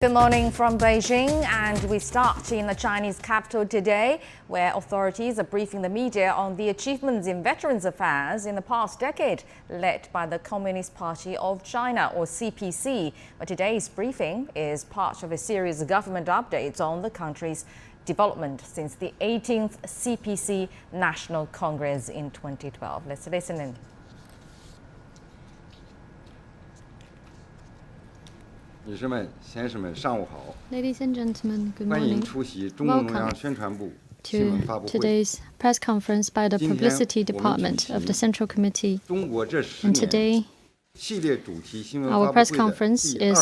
Good morning from Beijing, and we start in the Chinese capital today, where authorities are briefing the media on the achievements in veterans affairs in the past decade, led by the Communist Party of China, or CPC. But today's briefing is part of a series of government updates on the country's development since the 18th CPC National Congress in 2012. Let's listen in. Ladies and gentlemen, good morning. Welcome to today's press conference by the Publicity Department of the Central Committee. And today, our press conference is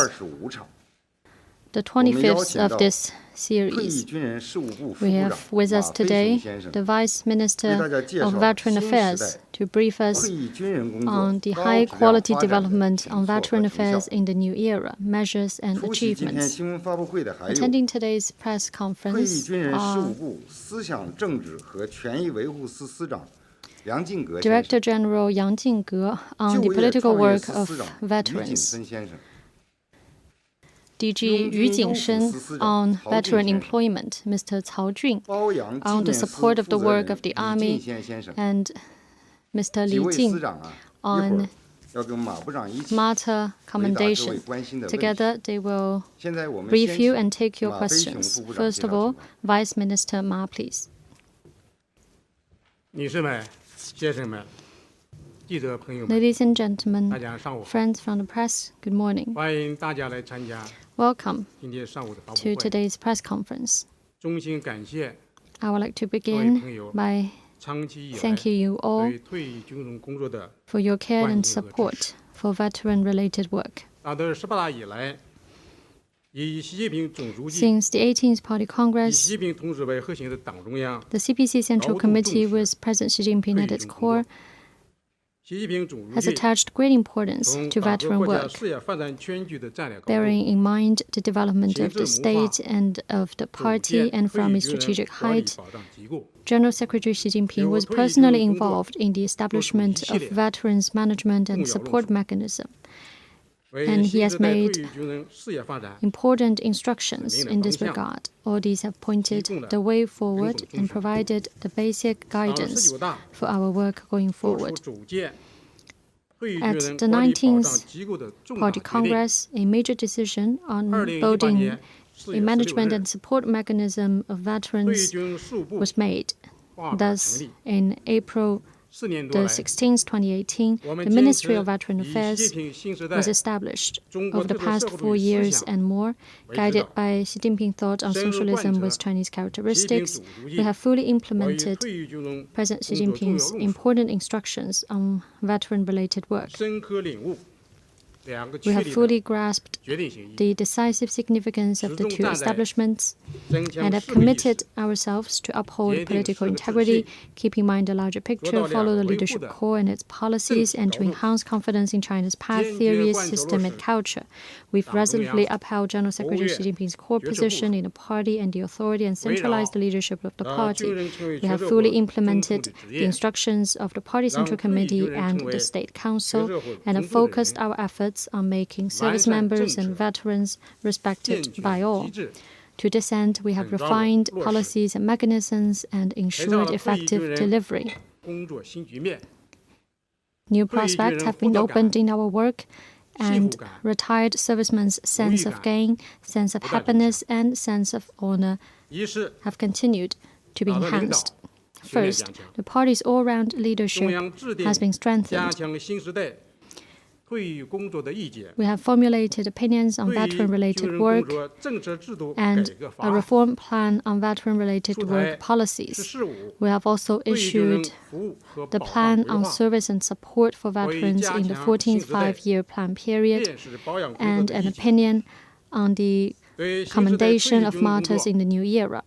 the 25th of this series. We have with us today the Vice Minister of Veteran Affairs to brief us on the high-quality development on veteran affairs in the new era, measures and achievements. Attending today's press conference are Director General Yang Jingge on the political work of veterans, DG Yu Jingshen on veteran employment, Mr. Cao Jun on the support of the work of the Army, and Mr. Li Jing on Martyr commendation. Together, they will brief you and take your questions. First of all, Vice Minister Ma, please. Ladies and gentlemen, friends from the press, good morning. Welcome to today's press conference. I would like to begin by thanking you all for your care and support for veteran-related work. Since the 18th Party Congress, the CPC Central Committee, with President Xi Jinping at its core, has attached great importance to veteran work, bearing in mind the development of the state and of the party, and from a strategic height. General Secretary Xi Jinping was personally involved in the establishment of veterans management and support mechanism, and he has made important instructions in this regard. All these have pointed the way forward and provided the basic guidance for our work going forward. At the 19th Party Congress, a major decision on building a management and support mechanism of veterans was made. Thus, in April the 16th, 2018, the Ministry of Veteran Affairs was established. Over the past 4 years and more, guided by Xi Jinping thought on socialism with Chinese characteristics, we have fully implemented President Xi Jinping's important instructions on veteran-related work. We have fully grasped the decisive significance of the two establishments and have committed ourselves to uphold political integrity, keep in mind the larger picture, follow the leadership core and its policies, and to enhance confidence in China's path, theories, system, and culture. We've resolutely upheld General Secretary Xi Jinping's core position in the party and the authority and centralized the leadership of the party. We have fully implemented the instructions of the Party Central Committee and the State Council and have focused our efforts on making service members and veterans respected by all. To this end, we have refined policies and mechanisms and ensured effective delivery. New prospects have been opened in our work, and retired servicemen's sense of gain, sense of happiness, and sense of honor have continued to be enhanced. First, the party's all-round leadership has been strengthened. We have formulated opinions on veteran-related work and a reform plan on veteran-related work policies. We have also issued the plan on service and support for veterans in the 14th five-year plan period and an opinion on the commendation of martyrs in the new era.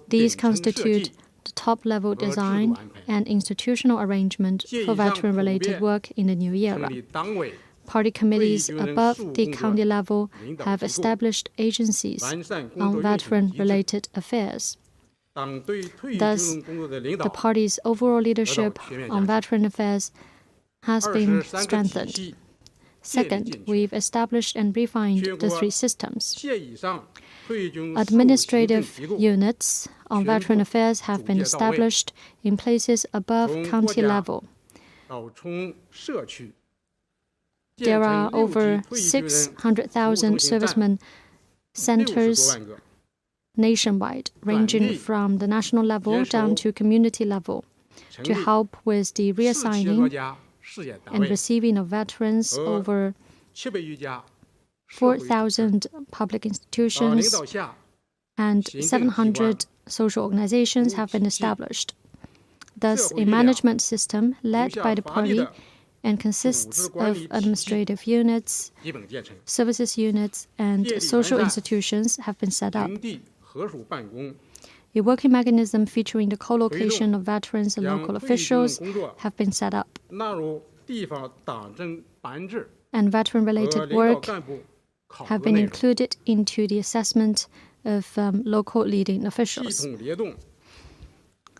These constitute the top-level design and institutional arrangement for veteran-related work in the new era. Party committees above the county level have established agencies on veteran-related affairs. Thus, the party's overall leadership on veteran affairs has been strengthened. Second, we've established and refined the 3 systems. Administrative units on veteran affairs have been established in places above county level. There are over 600,000 servicemen centers nationwide, ranging from the national level down to community level, to help with the reassigning and receiving of veterans. Over 4,000 public institutions and 700 social organizations have been established. Thus, a management system led by the party and consists of administrative units, services units, and social institutions have been set up. A working mechanism featuring the co-location of veterans and local officials have been set up. And veteran-related work have been included into the assessment of local leading officials.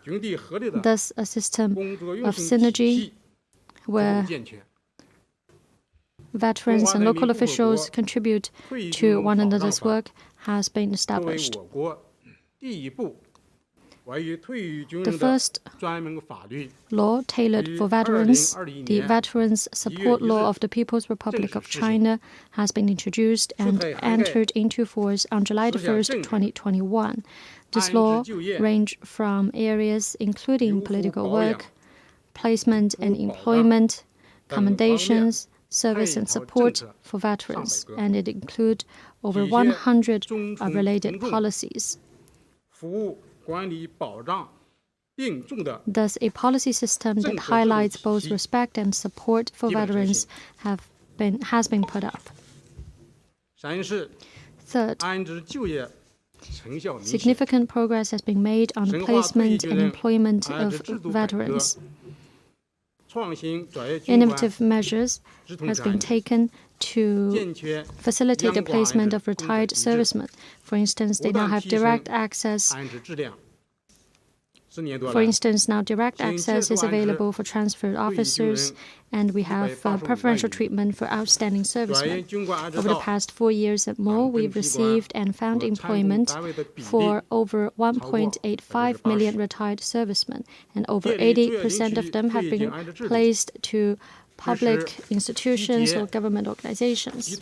Thus, a system of synergy where veterans and local officials contribute to one another's work has been established. The first law tailored for veterans, the Veterans Support Law of the People's Republic of China, has been introduced and entered into force on July 1st, 2021. This law ranges from areas including political work, placement and employment, commendations, service and support for veterans, and it includes over 100 related policies. Thus, a policy system that highlights both respect and support for veterans has been put up. Third, significant progress has been made on the placement and employment of veterans. Innovative measures have been taken to facilitate the placement of retired servicemen. For instance, they now have direct access. For instance, now direct access is available for transferred officers, and we have preferential treatment for outstanding servicemen. Over the past 4 years and more, we've received and found employment for over 1.85 million retired servicemen, and over 80% of them have been placed to public institutions or government organizations.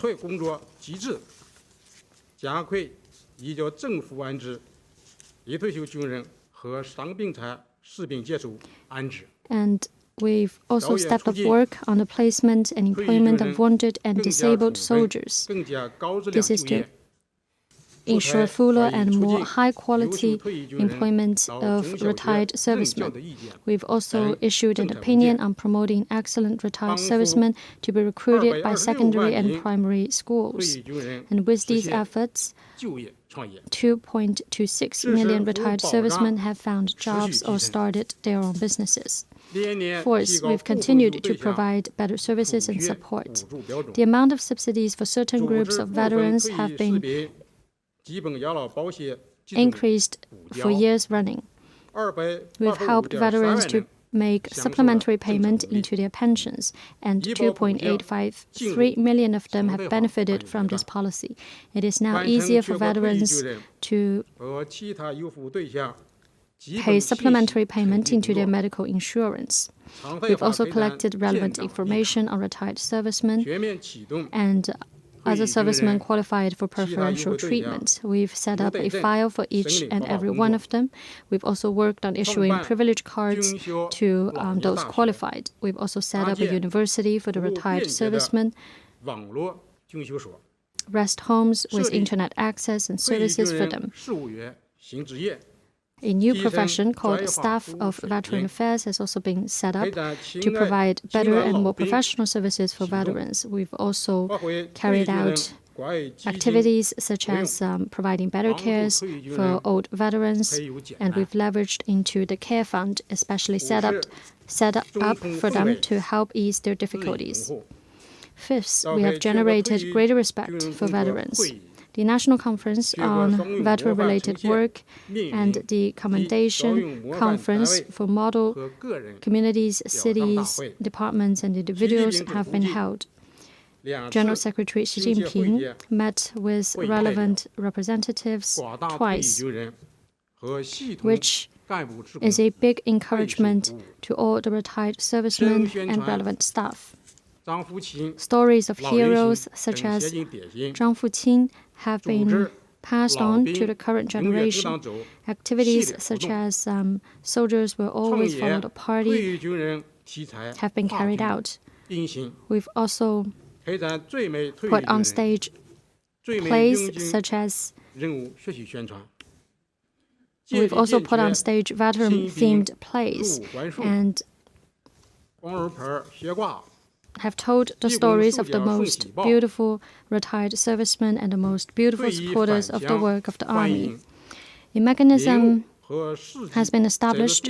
And we've also stepped up work on the placement and employment of wounded and disabled soldiers. This is to ensure fuller and more high-quality employment of retired servicemen. We've also issued an opinion on promoting excellent retired servicemen to be recruited by secondary and primary schools. And with these efforts, 2.26 million retired servicemen have found jobs or started their own businesses. Fourth, we've continued to provide better services and support. The amount of subsidies for certain groups of veterans have been increased for years running. We've helped veterans to make supplementary payment into their pensions, and 2.853 million of them have benefited from this policy. It is now easier for veterans to pay supplementary payment into their medical insurance. We've also collected relevant information on retired servicemen and other servicemen qualified for preferential treatment. We've set up a file for each and every one of them. We've also worked on issuing privilege cards to those qualified. We've also set up a university for the retired servicemen, rest homes with internet access and services for them. A new profession called Staff of Veteran Affairs has also been set up to provide better and more professional services for veterans. We've also carried out activities such as providing better cares for old veterans, and we've leveraged into the care fund, especially set up for them to help ease their difficulties. Fifth, we have generated greater respect for veterans. The National Conference on Veteran-Related Work and the Commendation Conference for Model Communities, Cities, Departments, and Individuals have been held. General Secretary Xi Jinping met with relevant representatives twice, which is a big encouragement to all the retired servicemen and relevant staff. Stories of heroes such as Zhang Fuqin have been passed on to the current generation. Activities such as soldiers will always follow the party have been carried out. We've also put on stage plays such as veteran-themed plays and have told the stories of the most beautiful retired servicemen and the most beautiful supporters of the work of the Army. A mechanism has been established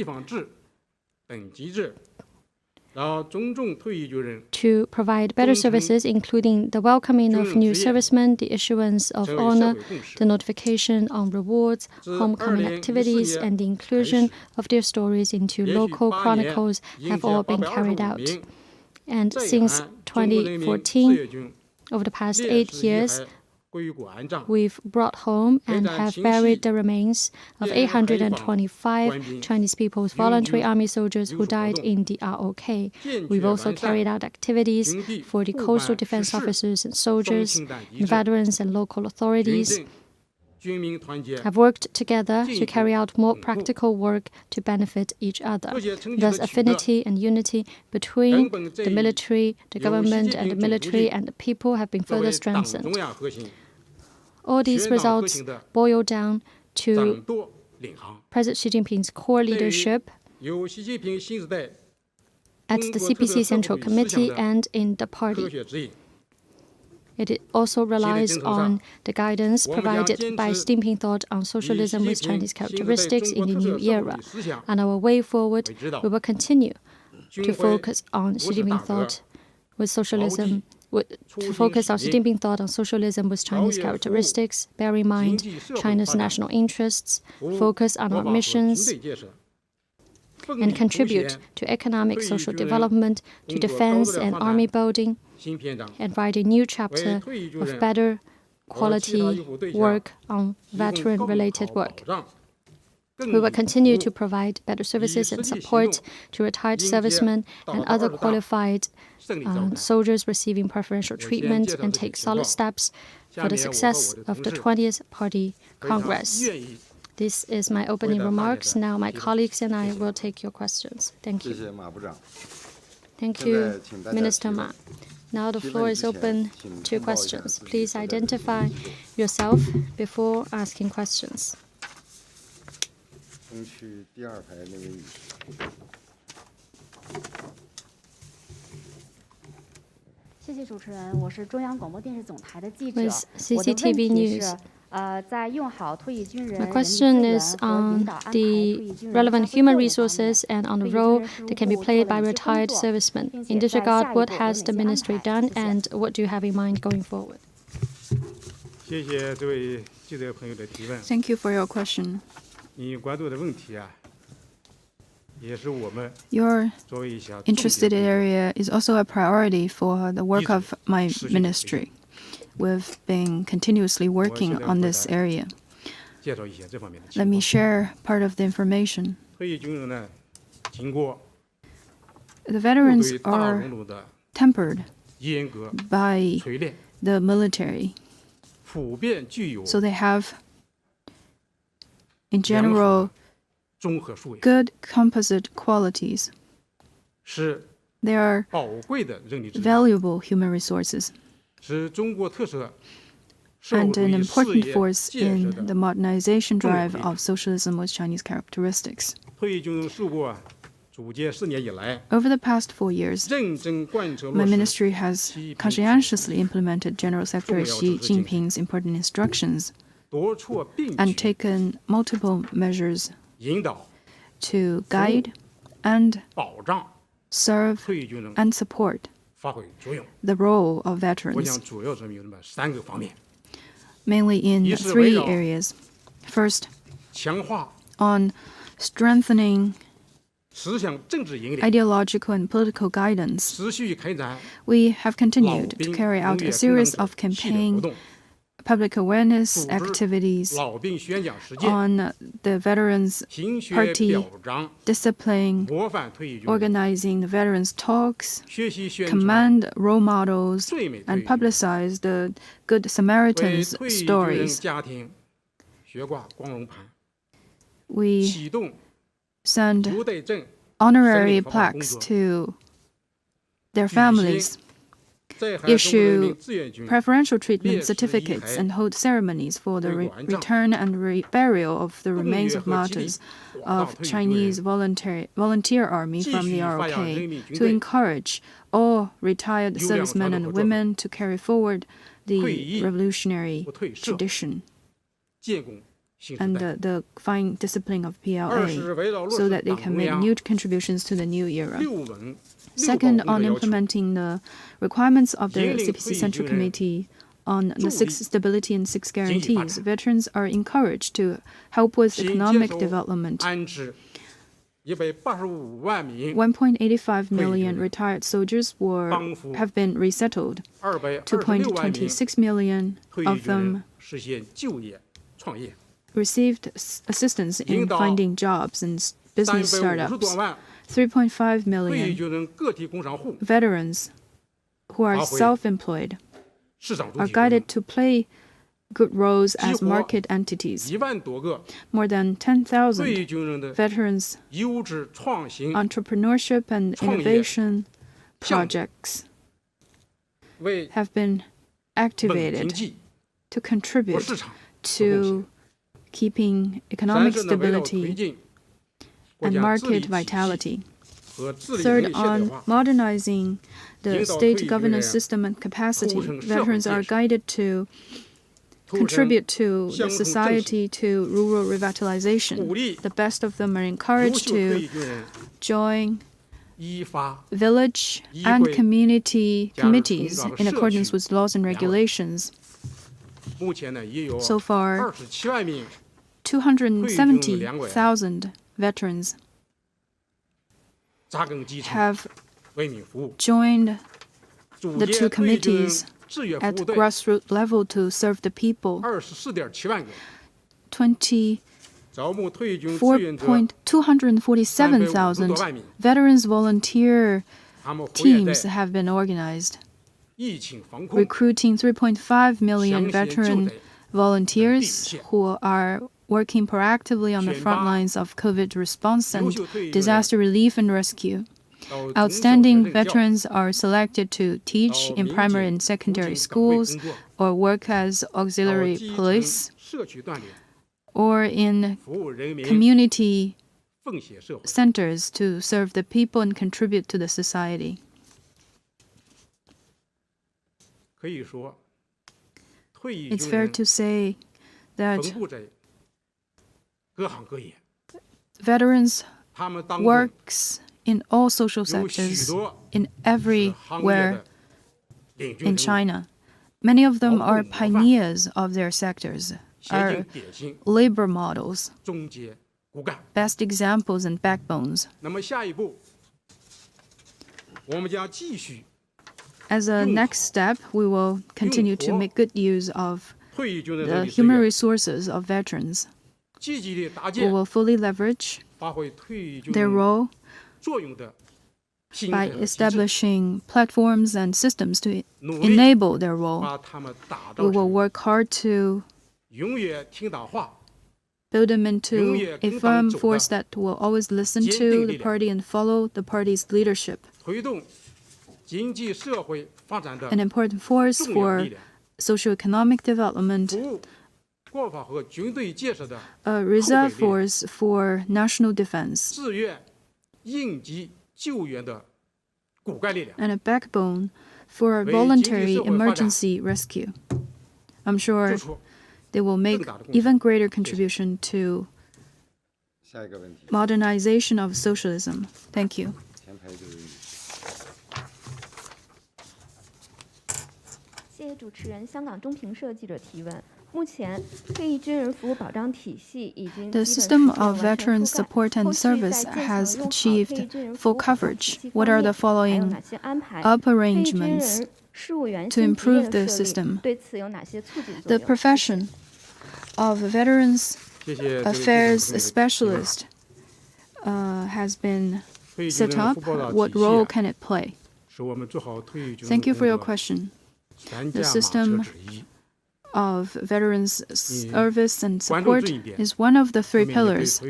to provide better services, including the welcoming of new servicemen, the issuance of honor, the notification on rewards, homecoming activities, and the inclusion of their stories into local chronicles have all been carried out. And since 2014, over the past 8 years, we've brought home and have buried the remains of 825 Chinese People's Voluntary Army soldiers who died in the ROK. We've also carried out activities for the coastal defense officers and soldiers, and veterans and local authorities have worked together to carry out more practical work to benefit each other. Thus, affinity and unity between the military, the government, and the military and the people have been further strengthened. All these results boil down to President Xi Jinping's core leadership at the CPC Central Committee and in the party. It also relies on the guidance provided by Xi Jinping thought on socialism with Chinese characteristics in the new era. On our way forward, we will continue to focus on Xi Jinping thought with socialism, with Chinese characteristics, bear in mind China's national interests, focus on our missions, and contribute to economic social development, to defense and army building, and write a new chapter of better quality work on veteran-related work. We will continue to provide better services and support to retired servicemen and other qualified soldiers receiving preferential treatment and take solid steps for the success of the 20th Party Congress. This is my opening remarks. Now my colleagues and I will take your questions. Thank you. Thank you, Minister Ma. Now the floor is open to questions. Please identify yourself before asking questions. With CCTV News. My question is on the relevant human resources and on the role that can be played by retired servicemen. In this regard, what has the ministry done and what do you have in mind going forward? Thank you for your question. Your interested area is also a priority for the work of my ministry. We've been continuously working on this area. Let me share part of the information. The veterans are tempered by the military, so they have, in general, good composite qualities. They are valuable human resources and an important force in the modernization drive of socialism with Chinese characteristics. Over the past 4 years, my ministry has conscientiously implemented General Secretary Xi Jinping's important instructions and taken multiple measures to guide and serve and support the role of veterans, mainly in 3 areas. First, on strengthening ideological and political guidance. We have continued to carry out a series of campaign public awareness activities on the Veterans Party discipline, organizing the veterans talks, command role models, and publicize the Good Samaritans stories. We send honorary plaques to their families, issue preferential treatment certificates, and hold ceremonies for the return and burial of the remains of martyrs of Chinese volunteer army from the ROK, to encourage all retired servicemen and women to carry forward the revolutionary tradition and the fine discipline of PLA, so that they can make new contributions to the new era. Second, on implementing the requirements of the CPC Central Committee on the 6 Stability and 6 Guarantees, veterans are encouraged to help with economic development. 1.85 million retired soldiers have been resettled. 2.26 million of them received assistance in finding jobs and business startups. 3.5 million veterans who are self-employed are guided to play good roles as market entities. More than 10,000 veterans entrepreneurship and innovation projects have been activated to contribute to keeping economic stability and market vitality. Third, on modernizing the state governance system and capacity, veterans are guided to contribute to the society, to rural revitalization. The best of them are encouraged to join village and community committees in accordance with laws and regulations. So far, 270,000 veterans have joined the 2 committees at grassroots level to serve the people. 247,000 veterans volunteer teams have been organized, recruiting 3.5 million veteran volunteers who are working proactively on the front lines of COVID response and disaster relief and rescue. Outstanding veterans are selected to teach in primary and secondary schools, or work as auxiliary police, or in community centers to serve the people and contribute to the society. It's fair to say that veterans works in all social sectors, in everywhere in China. Many of them are pioneers of their sectors, are labor models, best examples and backbones. As a next step, we will continue to make good use of the human resources of veterans. We will fully leverage their role by establishing platforms and systems to enable their role. We will work hard to build them into a firm force that will always listen to the party and follow the party's leadership. An important force for socioeconomic development, a reserve force for national defense, and a backbone for voluntary emergency rescue. I'm sure they will make even greater contribution to modernization of socialism. Thank you. 谢谢主持人。香港中评社记者提问： The system of veterans support and service has achieved full coverage. What are the following arrangements to improve the system? The profession of Veterans Affairs Specialist has been set up. What role can it play? Thank you for your question. The system of veterans service and support is one of the 3 pillars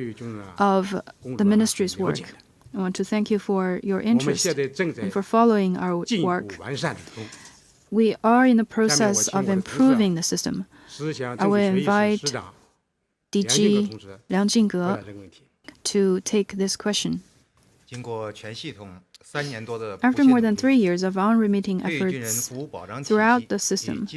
of the ministry's work. I want to thank you for your interest and for following our work. We are in the process of improving the system. I will invite DG Liang Jingge to take this question. After more than 3 years of unremitting efforts throughout the system,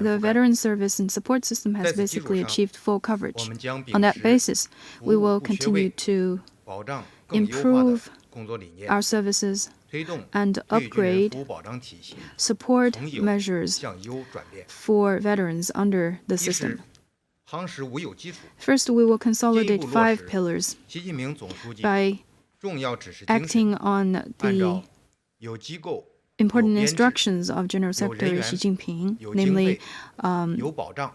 the veteran service and support system has basically achieved full coverage. On that basis, we will continue to improve our services and upgrade support measures for veterans under the system. First, we will consolidate 5 pillars by acting on the important instructions of General Secretary Xi Jinping, namely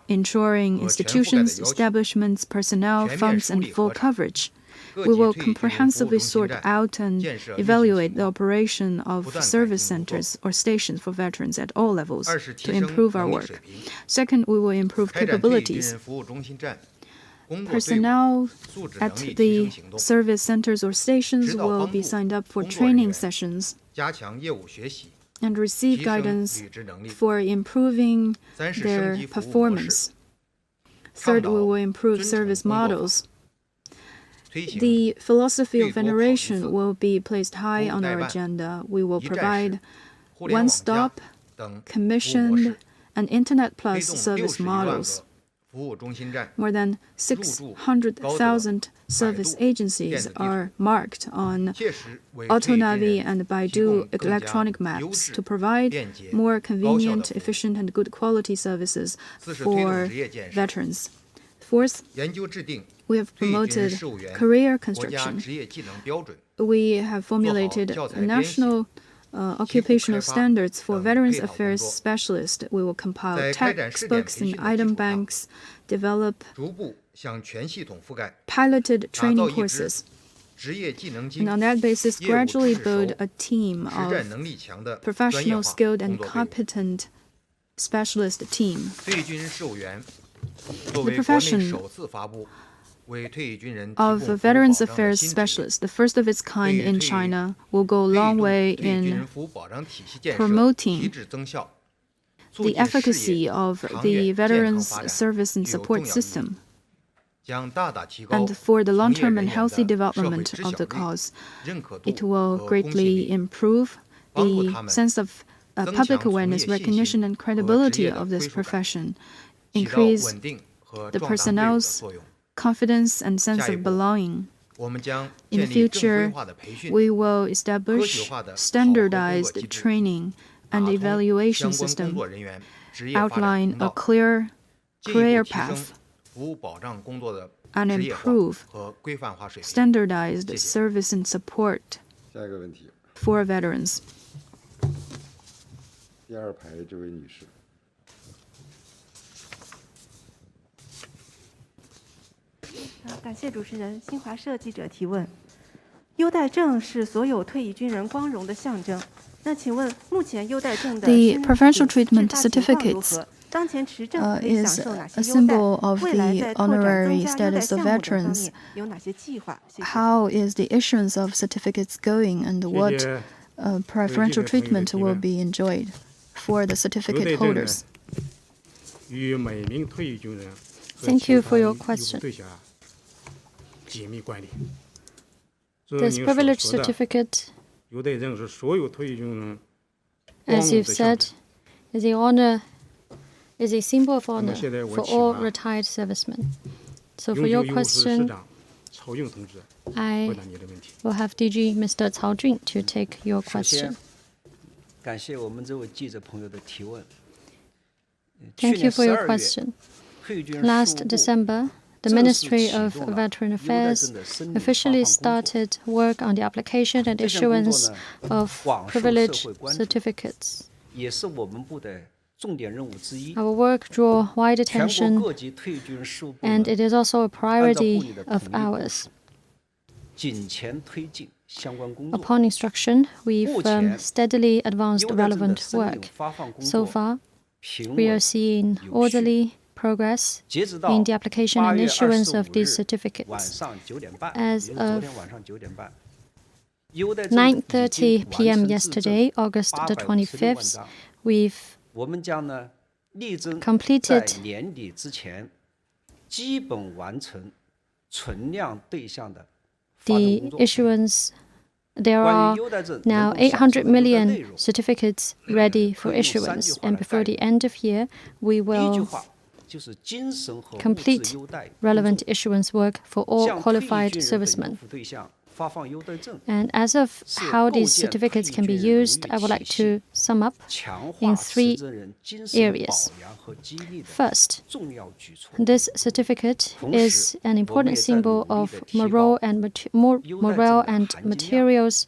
ensuring institutions, establishments, personnel, funds, and full coverage. We will comprehensively sort out and evaluate the operation of service centers or stations for veterans at all levels to improve our work. Second, we will improve capabilities. Personnel at the service centers or stations will be signed up for training sessions and receive guidance for improving their performance. Third, we will improve service models. The philosophy of veneration will be placed high on our agenda. We will provide one-stop, commissioned, and Internet Plus service models. More than 600,000 service agencies are marked on AutoNavi and Baidu electronic maps to provide more convenient, efficient, and good quality services for veterans. Fourth, we have promoted career construction. We have formulated national occupational standards for Veterans Affairs Specialists. We will compile textbooks and item banks, develop piloted training courses, and on that basis gradually build a team of professional, skilled, and competent specialist team. The profession of Veterans Affairs Specialist, the first of its kind in China, will go a long way in promoting the efficacy of the Veterans Service and Support System. And for the long-term and healthy development of the cause, it will greatly improve the sense of public awareness, recognition, and credibility of this profession, increase the personnel's confidence and sense of belonging. In the future, we will establish standardized training and evaluation system, outline a clear career path, and improve standardized service and support for veterans. 第二排这位女士。感谢主持人，新华社记者提问：优待证是所有退役军人光荣的象征。那请问，目前优待证的 The preferential treatment certificates is a symbol of the honorary status of veterans. How is the issuance of certificates going, and what preferential treatment will be enjoyed for the certificate holders? Thank you for your question. This privilege certificate, as you've said, is a symbol of honor for all retired servicemen. So for your question, I will have DG Mr. Cao Jun to take your question. 感谢我们这位记者朋友的提问。Thank you for your question. Last December, the Ministry of Veteran Affairs officially started work on the application and issuance of privilege certificates. Our work draws wide attention, and it is also a priority of ours. Upon instruction, we've steadily advanced relevant work. So far, we are seeing orderly progress in the application and issuance of these certificates. As of 9:30 p.m. yesterday, August the 25th, we've completed the issuance. There are now 800 million certificates ready for issuance, and before the end of year, we will complete relevant issuance work for all qualified servicemen. And as of how these certificates can be used, I would like to sum up in 3 areas. First, this certificate is an important symbol of morale and materials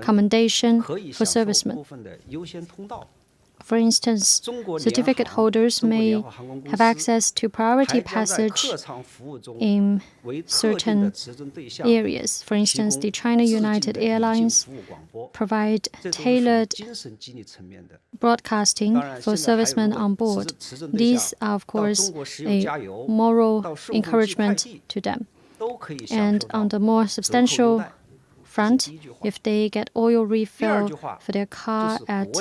commendation for servicemen. For instance, certificate holders may have access to priority passage in certain areas. For instance, the China United Airlines provide tailored broadcasting for servicemen on board. These are, of course, a moral encouragement to them. And on the more substantial front, if they get oil refill for their car at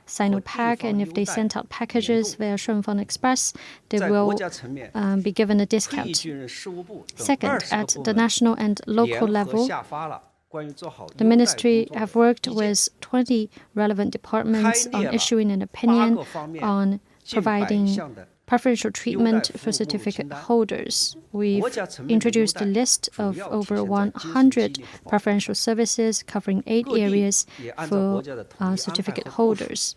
Sinopac, and if they send out packages via Shunfeng Express, they will be given a discount. Second, at the national and local level, the ministry have worked with 20 relevant departments on issuing an opinion on providing preferential treatment for certificate holders. We've introduced a list of over 100 preferential services covering 8 areas for certificate holders.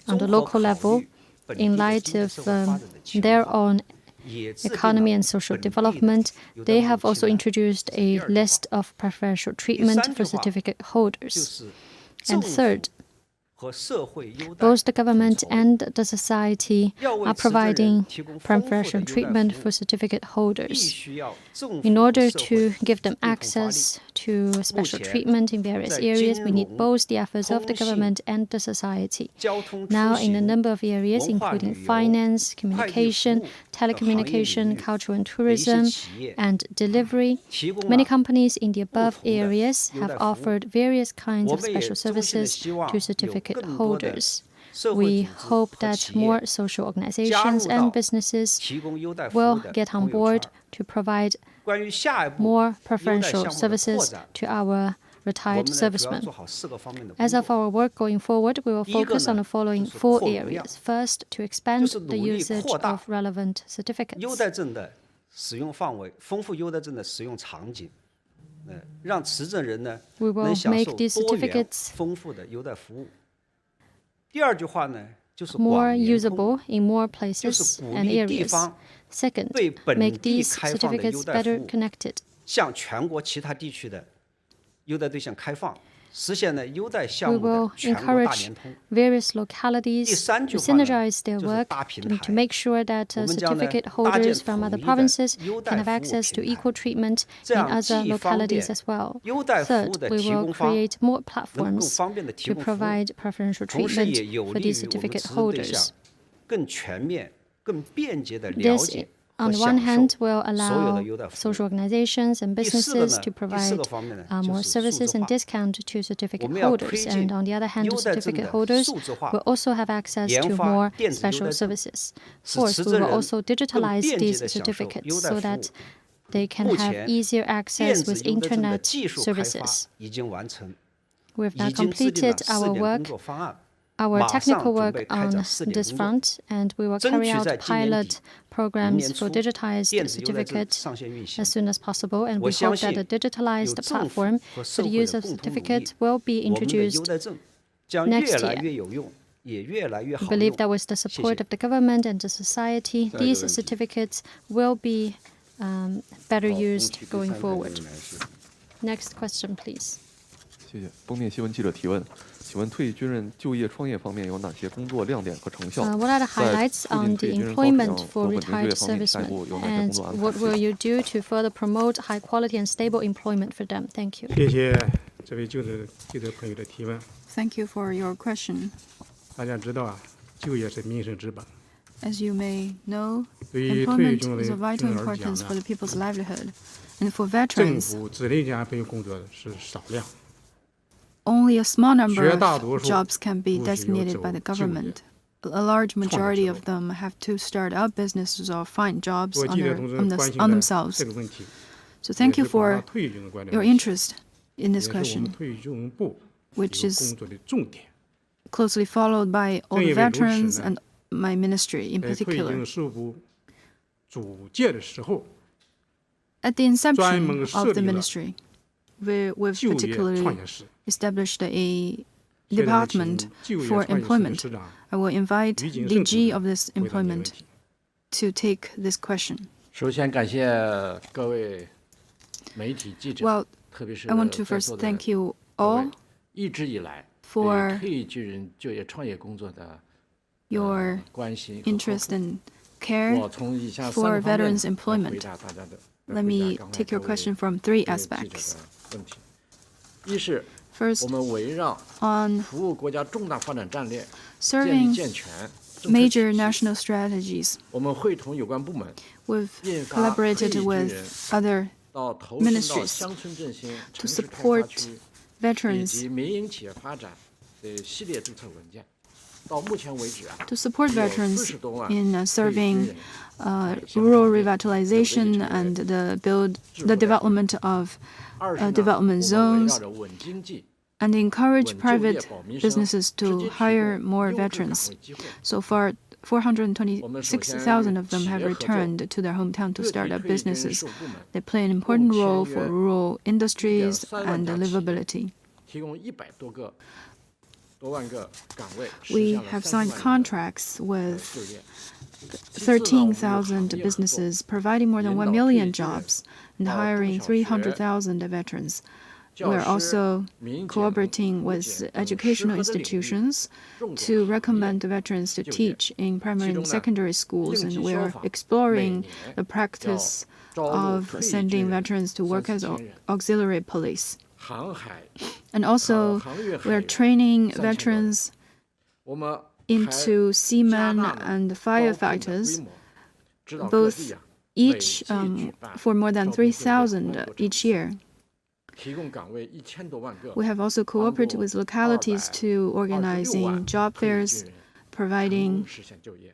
On the local level, in light of their own economy and social development, they have also introduced a list of preferential treatment for certificate holders. And third, both the government and the society are providing preferential treatment for certificate holders. In order to give them access to special treatment in various areas, we need both the efforts of the government and the society. Now, in a number of areas, including finance, communication, telecommunication, culture and tourism, and delivery, many companies in the above areas have offered various kinds of special services to certificate holders. We hope that more social organizations and businesses will get on board to provide more preferential services to our retired servicemen. As of our work going forward, we will focus on the following 4 areas. First, to expand the usage of relevant certificates. We will make these certificates more usable in more places and areas. Second, make these certificates better connected. We will encourage various localities to synergize their work to make sure that certificate holders from other provinces can have access to equal treatment in other localities as well. Third, we will create more platforms to provide preferential treatment for these certificate holders. This, on the one hand, will allow social organizations and businesses to provide more services and discount to certificate holders. And on the other hand, certificate holders will also have access to more special services. Fourth, we will also digitalize these certificates so that they can have easier access with internet services. We have now completed our technical work on this front, and we will carry out pilot programs for digitized certificates as soon as possible, and we hope that a digitalized platform for the use of certificates will be introduced next year. I believe that with the support of the government and the society, these certificates will be better used going forward. Next question, please. 谢谢。封面新闻记者提问：请问退役军人就业创业方面有哪些工作亮点和成效？ What are the highlights on the employment for retired servicemen, and what will you do to further promote high quality and stable employment for them? Thank you. 谢谢这位记者朋友的提问。 Thank you for your question. 大家知道啊，就业是民生之本。 As you may know, 对于退役 employment 军 is of 人 vital 而讲 importance for 呢， the people's livelihood. And for 政 veterans, 府指定性安排工作是少量， only a small number 绝大多 of 数 jobs can be 都是由 designated by the 就业 government. A large majority of 创业 them have to start up businesses or find jobs 我 on, 记者同志关心 on 的 themselves. 这个问题， So thank 也 you 是广大 for 退役军人关注 your 的问题， interest in 也 this 是我们 question, 退役军人部 which 一个 is 工作的重点。 closely followed by all 正 the 因为如此 veterans 呢， and my ministry in 在退役军 particular. 人事务部组建的时候， At the 专 inception 门 of 设 the 立了 ministry, we've 就业 particularly 创业室。 established a 现在请 department 就业 for 创业室的 employment. 室长 I will invite 于景 the 胜同 G 志 of this 回答您的问 employment 题。 to take this question. 首先感谢各位媒体记者， Well, 特别是 I want to 在 first 座的 thank you 各 all 位，一直以来 for 对退役军人就业创业工作的 your 关心和 interest 呵护 and care. 我从以下 for 三个方面 veterans 来 employment. 回答大家的。 Let me take your question from three 各位记者 aspects. 的问题。一是 First, 我们围绕 on 服务国家重大发展战略建立 serving 健全政策 major 体系 national strategies, 我们会同有关部门 we've 印发退役 collaborated 军 with 人 other 到投身到 ministries 乡村振兴、 to 城市开发 support 区以 veterans, 及民营企业发展的系列政策文件。到目前为止啊， to support 有 veterans 40多万 in 退役军 serving 人 rural revitalization and the development of 20 development 我们围 zones 绕着稳经济、 and encourage 稳就业 private 保民生， businesses 直接 to 提 hire 供 more 优质岗 veterans. 位机会。 So far, 426,000 of them have returned to their hometown to 各 start 地 up 退役军人 businesses. 事务部门 They play an important 共 role 签 for 约 rural industries 1.3万 and 家企业 livability. 提供100多万个岗位，实 We 现了 have 30 signed 万人的 contracts with 就业。其次呢，我们与行 13,000 业合作 businesses, providing more than 1 引导 million 退役军人 jobs and 到 hiring 中小学 300,000 veterans. 教 We're 师、 also 民检、 cooperating 国 with 检等 educational 适合的领域 institutions 重点 to 行业 recommend the veterans to 就业。 teach in primary 其中 and 呢， secondary schools, 应 and 急 we're 消防每 exploring 年 the 要 practice 招募 of 退役军 sending 人 veterans to work as 3000人， auxiliary police. 航海 And also, 航越海 we're 员 training 3000多人 veterans 我们还 into 加 seamen 大了 and 招聘的 firefighters, 规模，指导各 both 地啊， each 每季举办 for more than 招聘会2万 3,000 多场 each year. 提供岗位1000多万个， We have also cooperated with localities to 26 organizing 万 job 退役 fairs, 军人成 providing 功实现就业。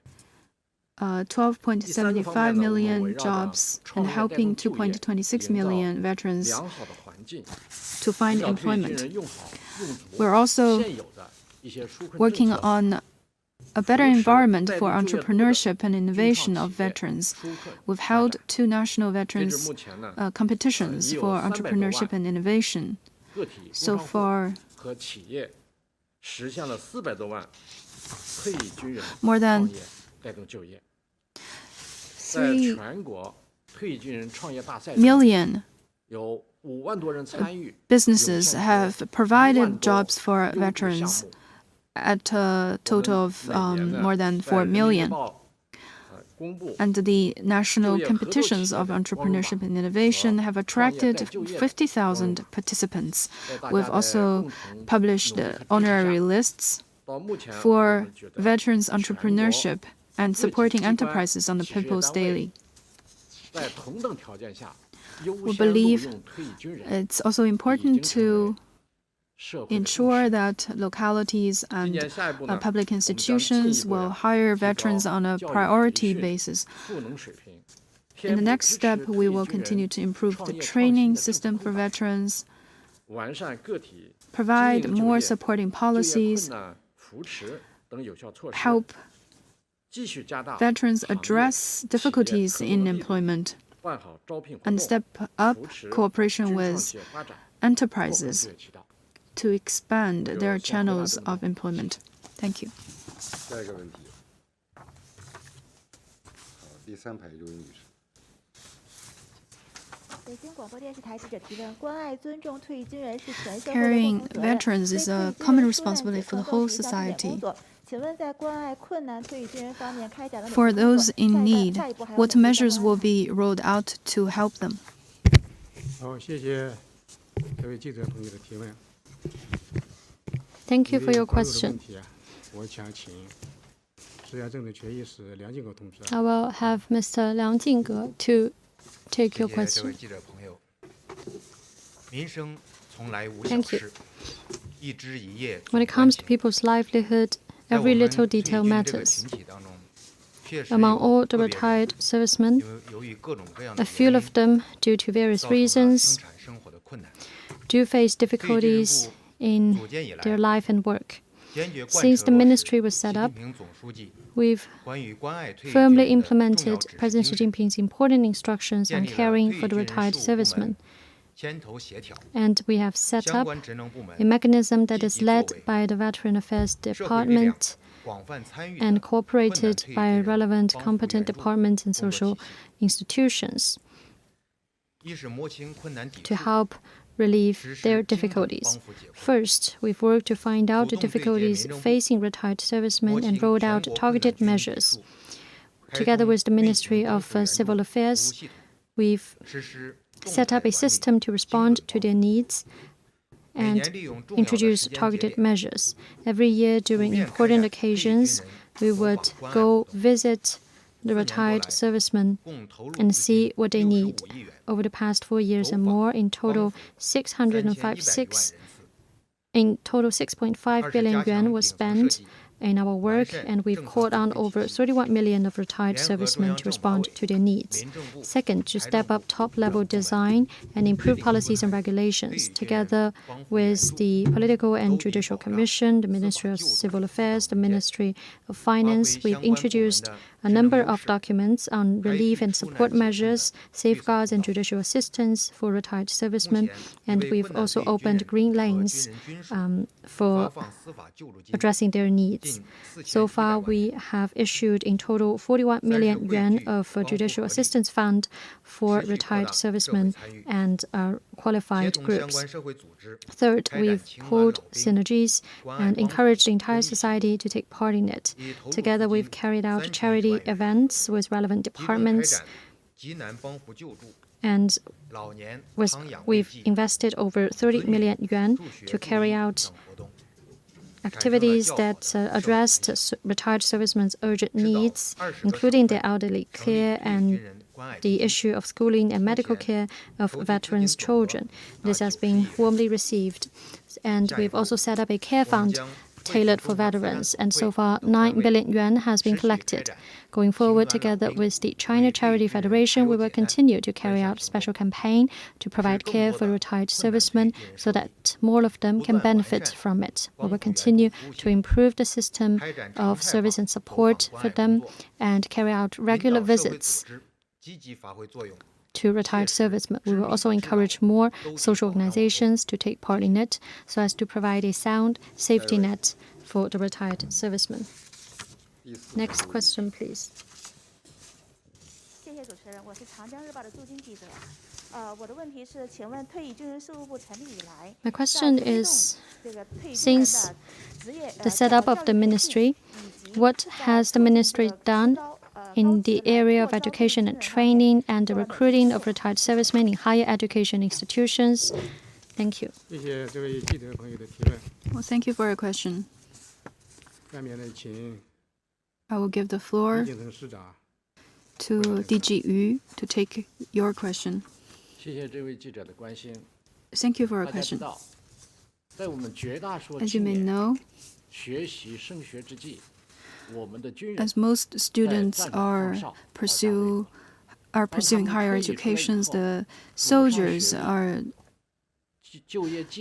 12.75 million jobs and helping 2.26 million veterans 良好的环境， to find 引导退役军 employment. 人用好用足 We're also 现有的一些纾困 working 政策 on a better environment for entrepreneurship and innovation of veterans. 纾困 We've 发 held 展 2 national 截至 veterans 目前呢， competitions 已有 for 300多 entrepreneurship 万 and innovation. 个体工 So 商户 far, 和企业实现了400多万退役军人 more 创 than 业，带动就业。在 3全国退役军人创业大赛中， million 有5万多人参与， businesses have 1万 provided 多 jobs for 优质项 veterans 目 at a total of 我们每年呢 more than 在 4 人民日 million. 报公布 And the national 就业合作 competitions 企业 of 的光荣 entrepreneurship 榜 and innovation have 和 attracted 创业带就业的 50,000 光荣榜 participants. 在大 We've 家的 also 共同 published 努力和支持 honorary 下 lists 到目前我 for 们觉得 veterans 全国 entrepreneurship and 各级 supporting 机关 enterprises on the 企事业 People's 单位 Daily. 在同等条件下优 We 先录 believe 用退役军人， It's also 已 important 经成为 to 社会的共 ensure 识。 that localities 今 and 年下一步呢， public 我们将进一 institutions 步 will 呀 hire 提高 veterans on a 教育培 priority 训 basis. 赋能水平。 In the 添补 next 支持 step, 退 we 役 will 军人 continue to improve 创 the 业创新 training 的政策 system 扣 for 打 veterans, 完善个体 provide 经营就 more 业 supporting 就业 policies, 困难扶持等有效措施， help 继续加大 veterans 行业 address 企业 difficulties 合作 in 的力度， employment, 办好招聘活 and 动， step up 扶持 cooperation 军创 with 企业发展，拓宽 enterprises 就业渠道。 to expand their 有相回答 channels 这个 of employment. Thank you. 下一个问题，好，第3排这位女士。北京广播电视台记者提问：关爱尊重退役军人是全社会的共 Caring 同责任。 veterans is a common responsibility for the whole society. 请问在关爱困难退役军人方面开展的 For those in need, what measures will be rolled out to help them? 好，谢谢这位记者朋友的提问。 Thank you for your 关注的 question. 问题啊，我想请食药政治权益司梁敬国同志。 I will have Mr. Liang Jingge to take your 这位 question. 记者朋友，民生从来无小 Thank you. 事，一枝一叶 When it 总关 comes to 情。 people's livelihood, 在我 every 们 little 退役 detail 军这个 matters. 群体当中，确实 Among 有 all the 个别人 retired servicemen, 由于各种各样的 a few 原 of 因， them, due to various 造成了 reasons, 生产生活的困难。 do face 退役军人 difficulties 部 in 组建以 their 来， life and work. 坚决贯 Since 彻 the 落实 ministry was 习 set 近 up, 平总书记 we've 关于关爱退役军 firmly 人的重要 implemented 指示 President 精 Xi 神， Jinping's important instructions 建 on 立了 caring 退 for 役 the 军人 retired 事务部 servicemen. 门牵头协调， And we have set 相 up 关职能部门 a mechanism that is 积极作 led 为， by the Veteran Affairs 社会力量 Department 广泛参与 and 的困难 cooperated 退役 by 军人 relevant 帮扶援 competent 助 departments and 工作 social 体系， institutions 一是摸清困难底 to 数， help relieve 实施 their 精准 difficulties. 帮扶解惑， First, we've worked to find out the 主动对接 difficulties 民政部， facing retired servicemen 摸 and 清 rolled 全 out 国困难 targeted 军人指 measures. 数，开 Together 通 with the 运 Ministry 行帮 of 扶援助 Civil 服务 Affairs, 系统， we've 实施动 set 态 up a 管理 system to 精 respond 准 to 帮 their 扶， needs 每 and 年利用重要的 introduce 时间节 targeted 点， measures. Every year 普 during 遍开 important 展退役军 occasions, 人 we 走 would 访关爱 go 活动， visit the 4年多 retired 来， servicemen 共投入 and 资金 see what they need. 65亿元， Over the past 4 years 走 and 访 more, in 帮 total 扶605 3100万 6人次， in total 6.5 二是 billion 加 yuan 强 was 顶层设 spent 计， in our work,善 and we've 政策 called 扶 on 贫 over 体系， 31 million of retired 联合中 servicemen 央 to 政法 respond 委、 to their needs. 民政部、 Second, to 财 step 政 up 部 top-level 等部门 design and 制 improve 定 policies and 安排， regulations, 退役军人 together 帮扶援 with 助 the Political and 兜底 Judicial 保障 Commission, the 司法 Ministry of 救助 Civil Affairs, the 等文件， Ministry of 发挥 Finance, 相 we've 关部门 introduced 的 a 职能 number 优 of 势， documents on 开 relief 辟 and 出难 support 解困的 measures, 绿色 safeguards 通 and 道。 judicial assistance for retired 目 servicemen, 前，已 and 为 we've 困难 also 退役军 opened 人 green 和军 lanes 人军属 for 发放司法救助金 addressing their needs. 近 So 4100 far, 万 we 元， have issued in total 41 million 汇 yuan 聚 of 帮扶 judicial 合力， assistance fund for 持续扩 retired 大社会 servicemen 参与， and 协 qualified 同相 groups. 关社会组织， Third, 开展 we've 情安 pulled 老兵 synergies 关爱 and 帮扶 encouraged the entire 公益行动， society to take part in it. 已投入 Together, 资 we've 金 carried out 3000亿 charity 万元， events with relevant 一共开 departments, 展急难帮扶救助、 and 老年 was, 康养慰 we've 藉、 invested over 30 子女 million yuan 助学 to 助 carry 医 out 等活动， activities 产生了较好的 that 社会 addressed 影响， retired servicemen's urgent 指导 needs, 20个省 including 份 their elderly 成立 care 退役军 and 人关爱 the 基金， issue of schooling and medical 目前 care of 筹集资金 veterans' 总额 children. 达 This has 90 亿 been 元。 warmly received. And 下一 we've 步， also set up a care 我们 fund 将 tailored for 中华慈善 veterans, 总 and so 会 far 等单 9 位 billion yuan has 持 been 续开 collected. 展 Going 情 forward, 安老 together 兵 with the 为 China 退役 Charity 军人排 Federation, we 忧 will 解难 continue to 专 carry 项 out 行 special 动， campaign to 使 provide 更 care 多 for 的 retired 困难退役 servicemen 军人 so 受益， that more of them 不 can 断完 benefit 善 from it. We 帮 will 扶援助 continue 服务 to 系统， improve the system 开展常 of 态 service 化 and 走访 support 关 for 爱工 them 作， and carry out 引 regular 导社会组 visits 织积极发挥作用， to 切 retired 实 servicemen. We 知 will 命 also 知老， encourage more 兜底 social 保障网络。 organizations to take part in it so as to provide a sound safety Very net for the retired servicemen. 第4 Next 排这位女士。 question, please. 谢谢主持人，我是长江日报的驻京记者。我的问题是，请问退役军人事务部成立以来， My 在 question 推动 is, 这个退役军人 since 的职业 the setup of the 教育培训 ministry, 以及 what 在 has the 促进这 ministry 个 done 高 in 职 the 来 area 扩 of 招退役 education 军 and 人方面 training and the 做了哪些 recruiting 工 of 作？ retired servicemen in higher education institutions? Thank you. 谢谢这位记者朋友的提问。 Well, thank you for your question. 下面呢，请 I will give the 李 floor 景腾市长 to DG Yu to take your question. 谢谢这位记者的关心。 Thank you for your 大家知 question. 道，在我们绝大多数 As you 青 may 年 know, 学习升学之际，我们的军人 as most 在 students 战场上 are 少，保家卫国。 pursuing higher educations, the soldiers are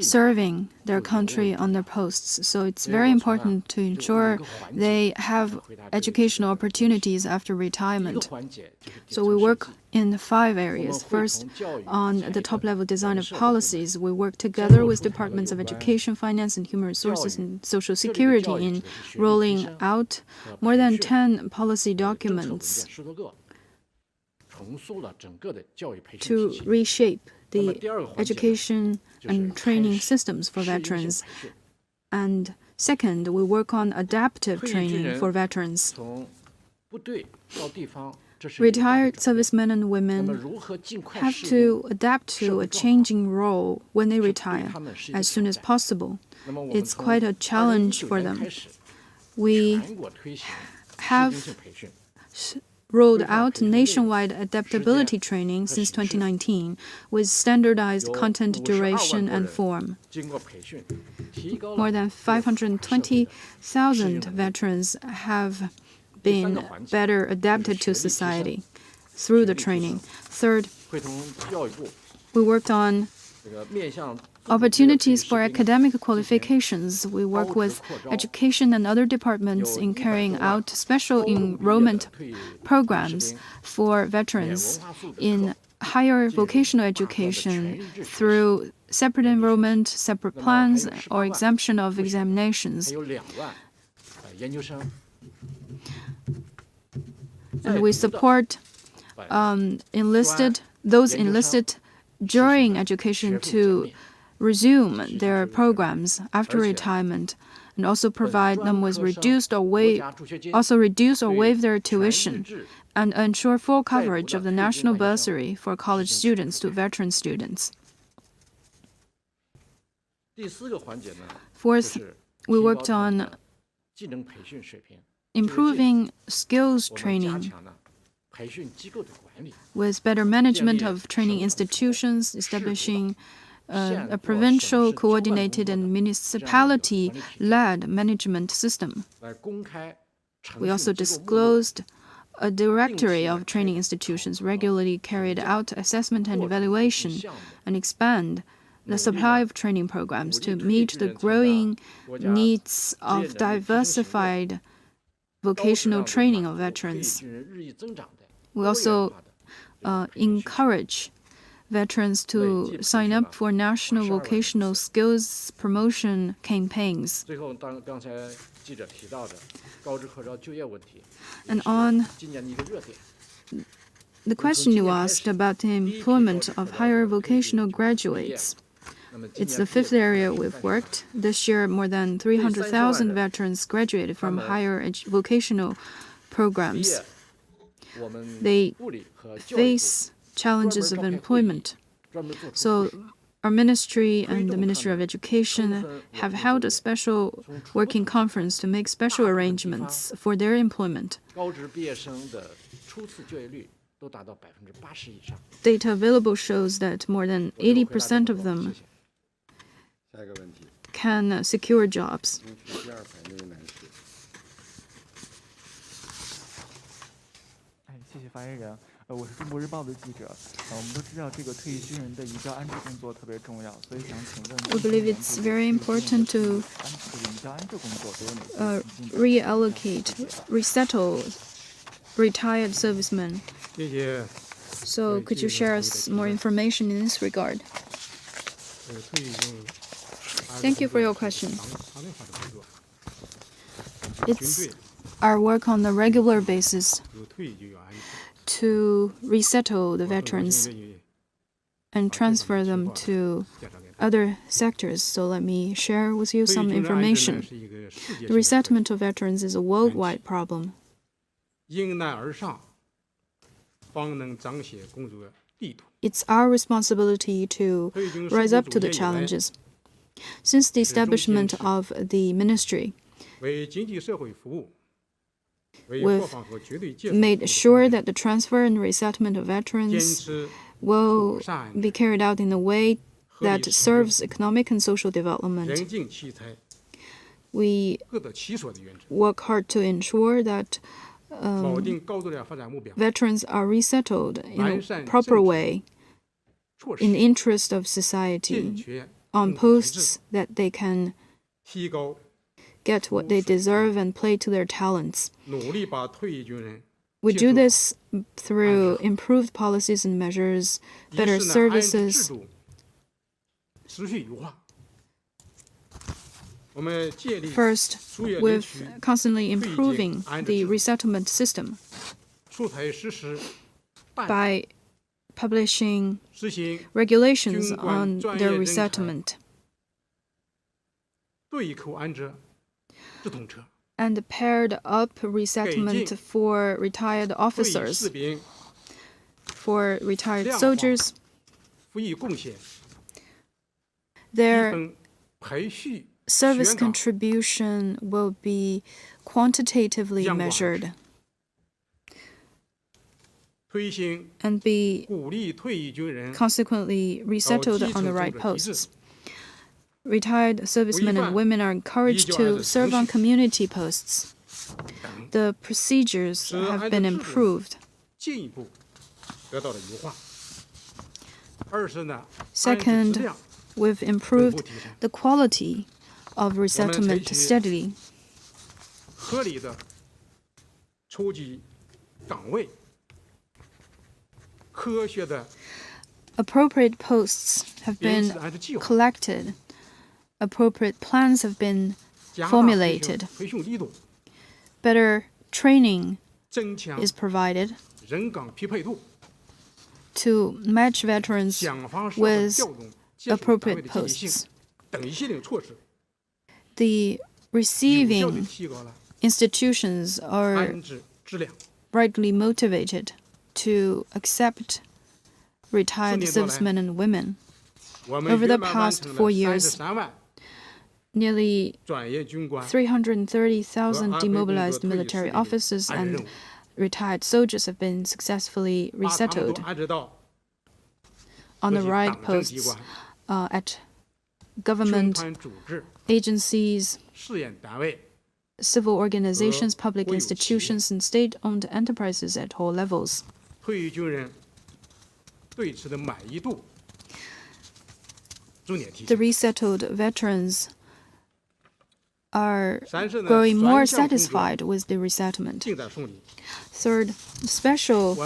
serving their country on their posts. So it's very important to ensure they have educational opportunities after retirement. So we work in 5 areas. First, on the top-level design of policies, we work together with departments of education, finance, and human resources and social security in rolling out more than 10 policy documents to reshape the education and training systems for veterans. And second, we work on adaptive training for veterans. Retired servicemen and women have to adapt to a changing role when they retire as soon as possible. It's quite a challenge for them. We have rolled out nationwide adaptability training since 2019 with standardized content duration and form. More than 520,000 veterans have been better adapted to society through the training. Third, we worked on opportunities for academic qualifications. We work with education and other departments in carrying out special enrollment programs for veterans in higher vocational education through separate enrollment, separate plans, or exemption of examinations. And we support those enlisted during education to resume their programs after retirement, and also provide them with reduce or waive their tuition, and ensure full coverage of the national bursary for college students to veteran students. Fourth, we worked on improving skills training with better management of training institutions, establishing a provincial, coordinated, and municipality-led management system. We also disclosed a directory of training institutions, regularly carried out assessment and evaluation, and expand the supply of training programs to meet the growing needs of diversified vocational training of veterans. We also encourage veterans to sign up for national vocational skills promotion campaigns. And on the question you asked about the employment of higher vocational graduates, it's the 5th area we've worked. This year, more than 300,000 veterans graduated from higher vocational programs. They face challenges of employment. So our ministry and the Ministry of Education have held a special working conference to make special arrangements for their employment. Data available shows that more than 80% of them can secure jobs. We believe it's very important to resettle retired servicemen. So could you share us more information in this regard? Thank you for your question. It's our work on a regular basis to resettle the veterans and transfer them to other sectors. So let me share with you some information. The resettlement of veterans is a worldwide problem. It's our responsibility to rise up to the challenges. Since the establishment of the ministry, we've made sure that the transfer and resettlement of veterans will be carried out in a way that serves economic and social development. We work hard to ensure that veterans are resettled in a proper way in the interest of society on posts that they can get what they deserve and play to their talents. We do this through improved policies and measures, better services. First, with constantly improving the resettlement system by publishing regulations on their resettlement and paired up resettlement for retired officers, for retired soldiers. Their service contribution will be quantitatively measured and be consequently resettled on the right posts. Retired servicemen and women are encouraged to serve on community posts. The procedures have been improved. Second, we've improved the quality of resettlement steadily. Appropriate posts have been collected. Appropriate plans have been formulated. Better training is provided to match veterans with appropriate posts. The receiving institutions are rightly motivated to accept retired servicemen and women. Over the past 4 years, nearly 330,000 demobilized military officers and retired soldiers have been successfully resettled on the right posts at government agencies, civil organizations, public institutions, and state-owned enterprises at all levels. The resettled veterans are growing more satisfied with the resettlement. Third, special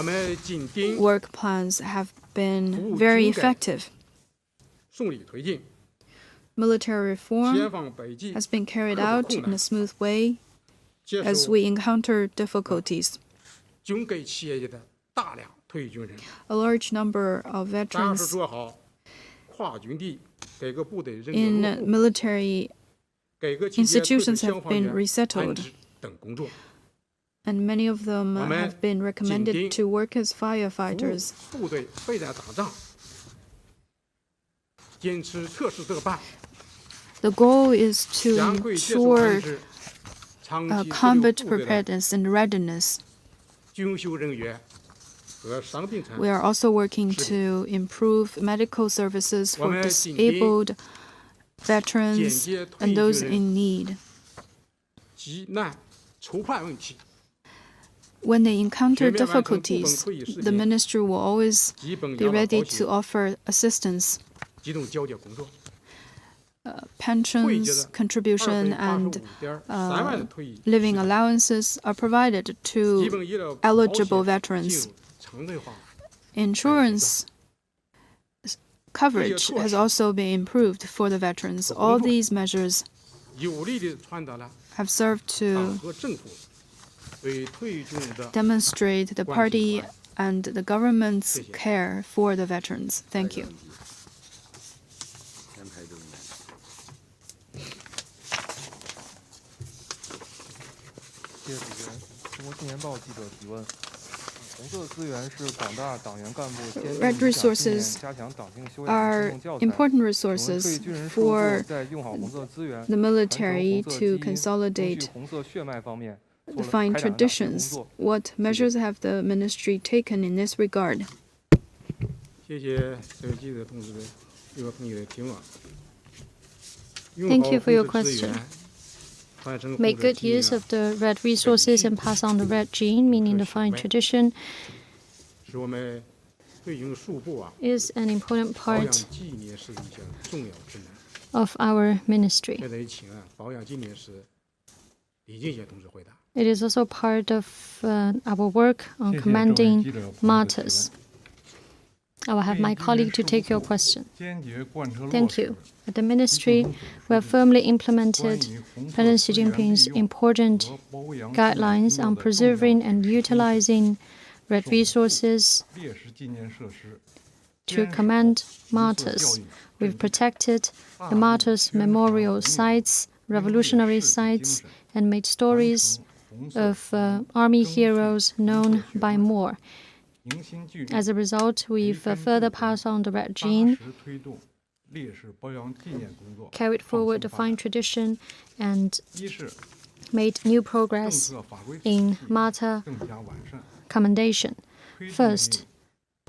work plans have been very effective. Military reform has been carried out in a smooth way as we encounter difficulties. A large number of veterans in military institutions have been resettled, and many of them have been recommended to work as firefighters. The goal is to ensure combat preparedness and readiness. We are also working to improve medical services for disabled veterans and those in need. When they encounter difficulties, the ministry will always be ready to offer assistance. Pensions, contribution, and living allowances are provided to eligible veterans. Insurance coverage has also been improved for the veterans. All these measures have served to demonstrate the party and the government's care for the veterans. Thank you. Red resources are important resources for the military to consolidate the fine traditions. What measures have the ministry taken in this regard? Thank you for your question. Make good use of the red resources and pass on the red gene, meaning the fine tradition. is an important part of our ministry. It is also part of our work on commending martyrs. I will have my colleague to take your question. Thank you. At the ministry, we have firmly implemented President Xi Jinping's important guidelines on preserving and utilizing red resources to commend martyrs. We've protected the martyrs' memorial sites, revolutionary sites, and made stories of army heroes known by more. As a result, we've further passed on the red gene, carried forward the fine tradition, and made new progress in martyr commendation. First,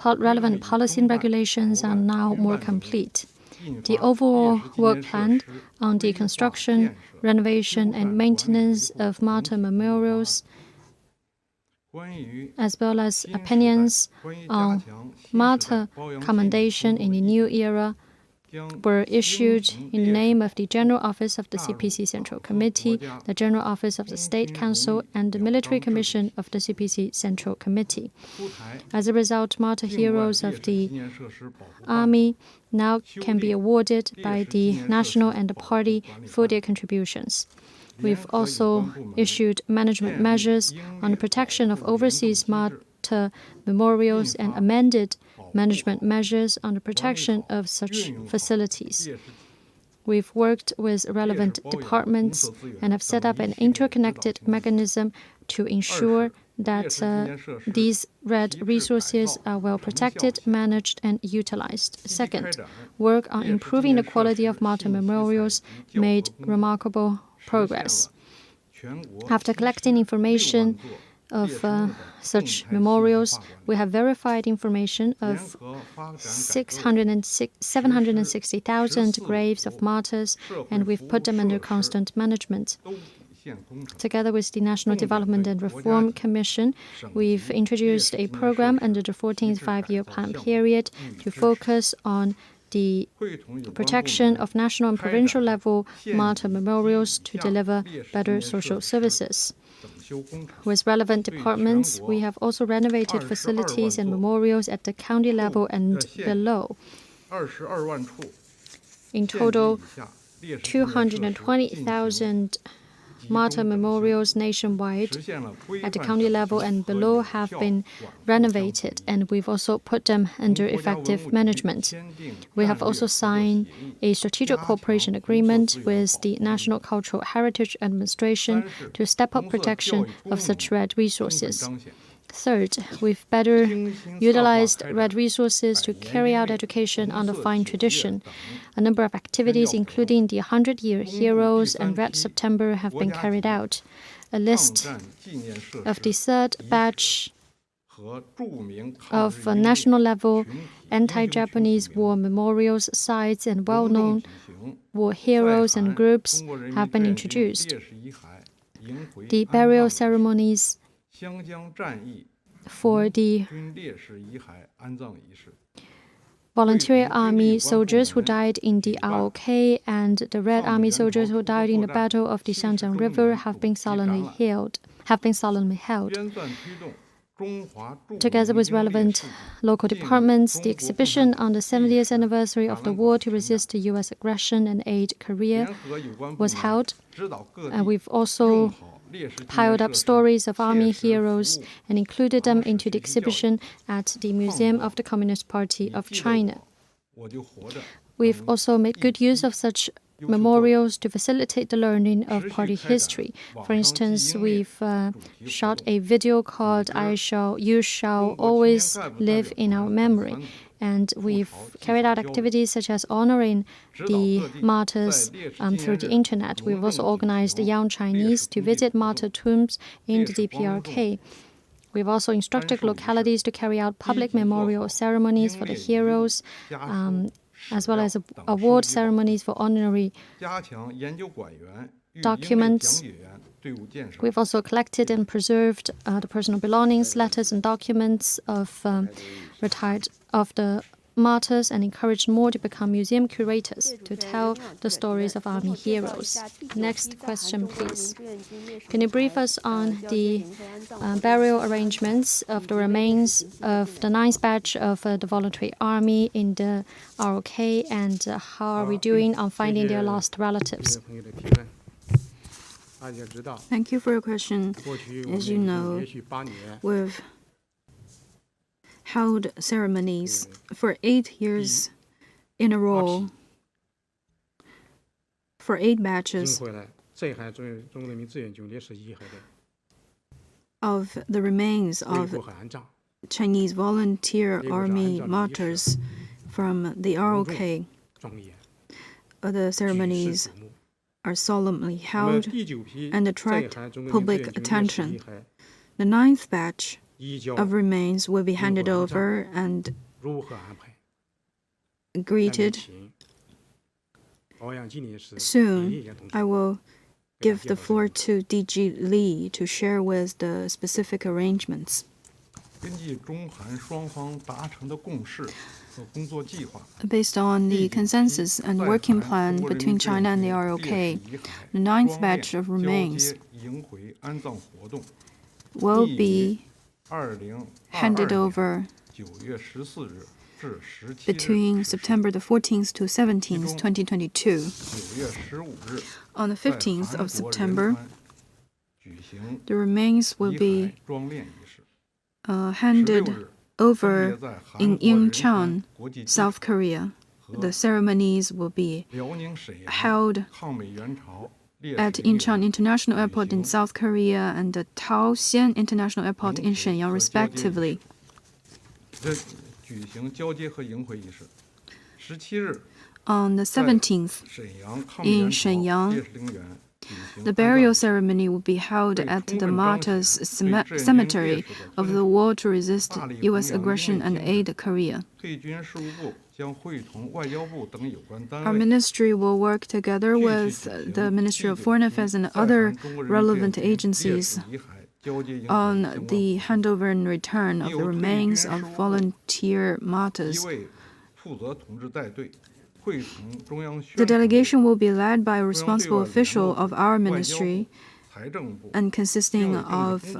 relevant policy and regulations are now more complete. The overall work plan on the construction, renovation, and maintenance of martyr memorials, as well as opinions on martyr commendation in the new era, were issued in the name of the General Office of the CPC Central Committee, the General Office of the State Council, and the Military Commission of the CPC Central Committee. As a result, martyr heroes of the Army now can be awarded by the national and the party for their contributions. We've also issued management measures on the protection of overseas martyr memorials and amended management measures on the protection of such facilities. We've worked with relevant departments and have set up an interconnected mechanism to ensure that these red resources are well protected, managed, and utilized. Second, work on improving the quality of martyr memorials made remarkable progress. After collecting information of such memorials, we have verified information of 760,000 graves of martyrs, and we've put them under constant management. Together with the National Development and Reform Commission, we've introduced a program under the 14th five-year plan period to focus on the protection of national and provincial level martyr memorials to deliver better social services. With relevant departments, we have also renovated facilities and memorials at the county level and below. In total, 220,000 martyr memorials nationwide at the county level and below have been renovated, and we've also put them under effective management. We have also signed a strategic cooperation agreement with the National Cultural Heritage Administration to step up protection of such red resources. Third, we've better utilized red resources to carry out education on the fine tradition. A number of activities, including the 100-year heroes and Red September, have been carried out. A list of the third batch of national-level anti-Japanese war memorials, sites, and well-known war heroes and groups have been introduced. The burial ceremonies for the volunteer army soldiers who died in the ROK and the Red Army soldiers who died in the Battle of the Xiangjiang River have been solemnly held. Together with relevant local departments, the exhibition on the 70th anniversary of the war to resist the U.S. aggression and aid Korea was held. And we've also piled up stories of army heroes and included them into the exhibition at the Museum of the Communist Party of China. We've also made good use of such memorials to facilitate the learning of party history. For instance, we've shot a video called You Shall Always Live in Our Memory. And we've carried out activities such as honoring the martyrs through the internet. We've also organized young Chinese to visit martyr tombs in the DPRK. We've also instructed localities to carry out public memorial ceremonies for the heroes, as well as award ceremonies for honorary documents. We've also collected and preserved the personal belongings, letters, and documents of the martyrs, and encouraged more to become museum curators to tell the stories of army heroes. Next question, please. Can you brief us on the burial arrangements of the remains of the 9th batch of the voluntary army in the ROK, and how are we doing on finding their lost relatives? Thank you for your question. As you know, we've held ceremonies for 8 years in a row for 8 batches of the remains of Chinese volunteer army martyrs from the ROK. The ceremonies are solemnly held and attract public attention. The 9th batch of remains will be handed over and greeted soon. I will give the floor to DG Li to share with the specific arrangements. Based on the consensus and working plan between China and the ROK, the 9th batch of remains will be handed over between September the 14th to 17th, 2022. On the 15th of September, the remains will be handed over in Incheon, South Korea. The ceremonies will be held at Incheon International Airport in South Korea and the Taoxian International Airport in Shenyang, respectively. On the 17th, in Shenyang, the burial ceremony will be held at the Martyr's Cemetery of the War to Resist U.S. Aggression and Aid Korea. Our ministry will work together with the Ministry of Foreign Affairs and other relevant agencies on the handover and return of the remains of volunteer martyrs. The delegation will be led by a responsible official of our ministry and consisting of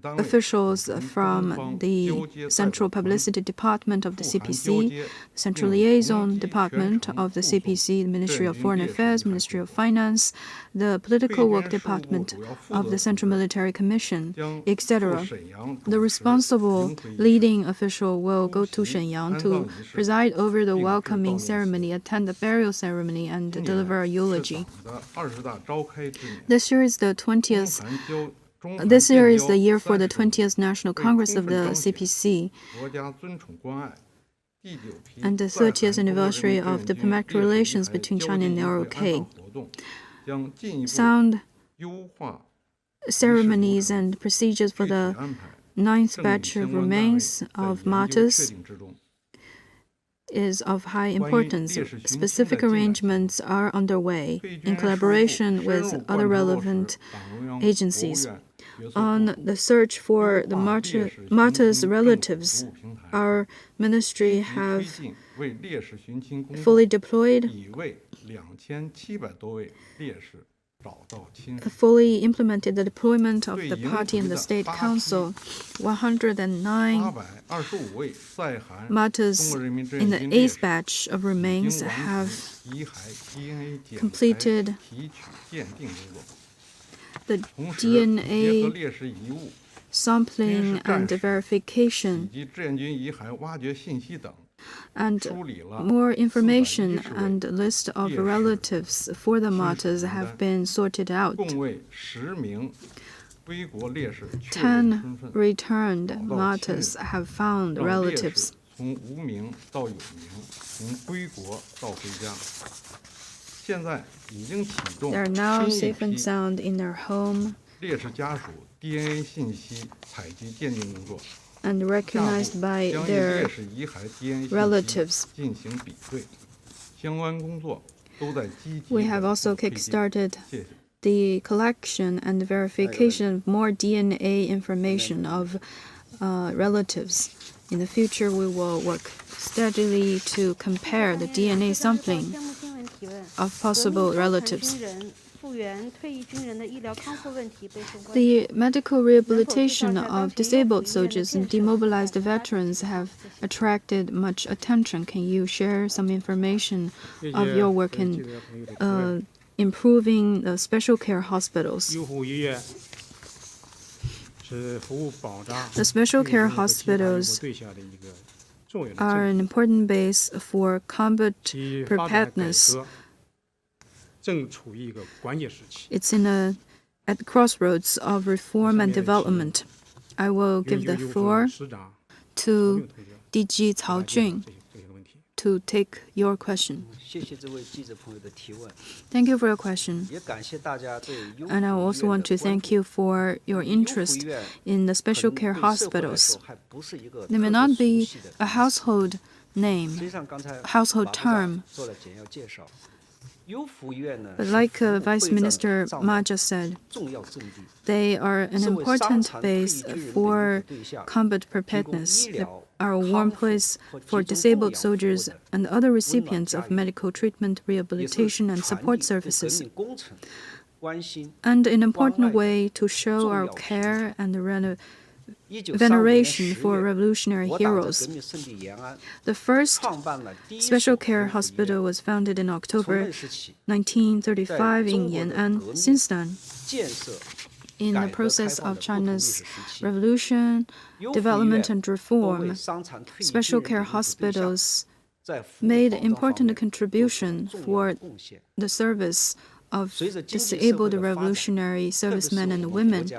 officials from the Central Publicity Department of the CPC, Central Liaison Department of the CPC, the Ministry of Foreign Affairs, Ministry of Finance, the Political Work Department of the Central Military Commission, etc. The responsible leading official will go to Shenyang to preside over the welcoming ceremony, attend the burial ceremony, and deliver a eulogy. This year is the year for the 20th National Congress of the CPC and the 30th anniversary of diplomatic relations between China and the ROK. Sound ceremonies and procedures for the 9th batch of remains of martyrs is of high importance. Specific arrangements are underway in collaboration with other relevant agencies. On the search for the martyrs' relatives, our ministry have fully deployed, fully implemented the deployment of the party and the State Council. 109 martyrs in the 8th batch of remains have completed the DNA sampling and verification, and more information and list of relatives for the martyrs have been sorted out. 10 returned martyrs have found relatives. They are now safe and sound in their home and recognized by their relatives. We have also kickstarted the collection and verification of more DNA information of relatives. In the future, we will work steadily to compare the DNA sampling of possible relatives. The medical rehabilitation of disabled soldiers and demobilized veterans have attracted much attention. Can you share some information of your work in improving the special care hospitals? The special care hospitals are an important base for combat preparedness. It's at the crossroads of reform and development. I will give the floor to DG Cao Jun to take your question. Thank you for your question. And I also want to thank you for your interest in the special care hospitals. They may not be a household name, household term, but like Vice Minister Ma just said, they are an important base for combat preparedness. They are a warm place for disabled soldiers and other recipients of medical treatment, rehabilitation, and support services, and an important way to show our care and veneration for revolutionary heroes. The first special care hospital was founded in October 1935 in Yan'an. Since then, in the process of China's revolution, development, and reform, special care hospitals made important contribution for the service of disabled revolutionary servicemen and women.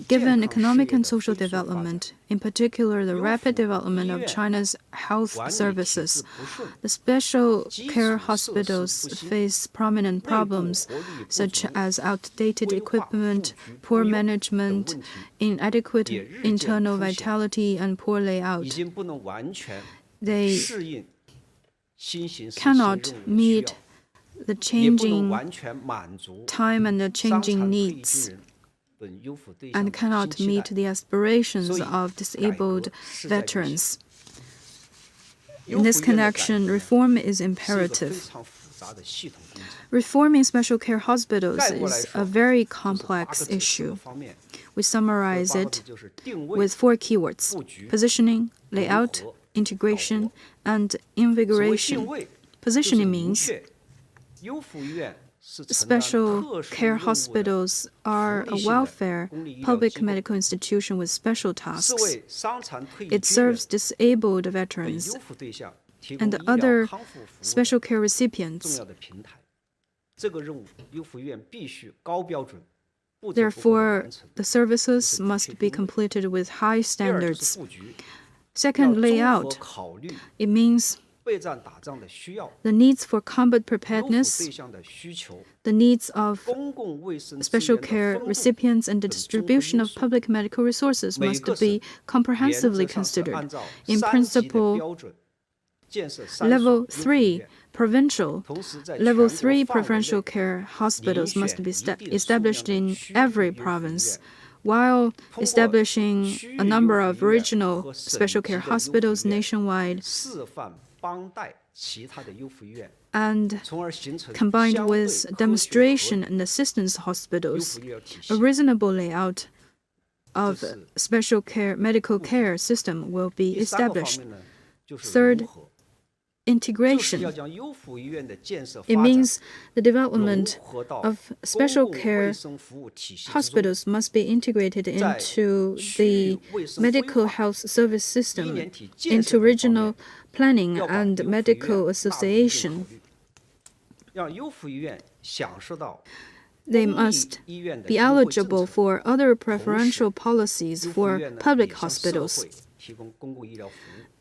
Given economic and social development, in particular the rapid development of China's health services, the special care hospitals face prominent problems such as outdated equipment, poor management, inadequate internal vitality, and poor layout. They cannot meet the changing time and the changing needs, and cannot meet the aspirations of disabled veterans. In this connection, reform is imperative. Reforming special care hospitals is a very complex issue. We summarize it with 4 keywords: positioning, layout, integration, and invigoration. Positioning means special care hospitals are a welfare public medical institution with special tasks. It serves disabled veterans and other special care recipients. Therefore, the services must be completed with high standards. Second, layout. It means the needs for combat preparedness, the needs of special care recipients, and the distribution of public medical resources must be comprehensively considered. In principle, Level 3 provincial, Level 3 preferential care hospitals must be established in every province, while establishing a number of regional special care hospitals nationwide, and combined with demonstration and assistance hospitals, a reasonable layout of special care medical care system will be established. Third, integration. It means the development of special care hospitals must be integrated into the medical health service system, into regional planning and medical association. They must be eligible for other preferential policies for public hospitals,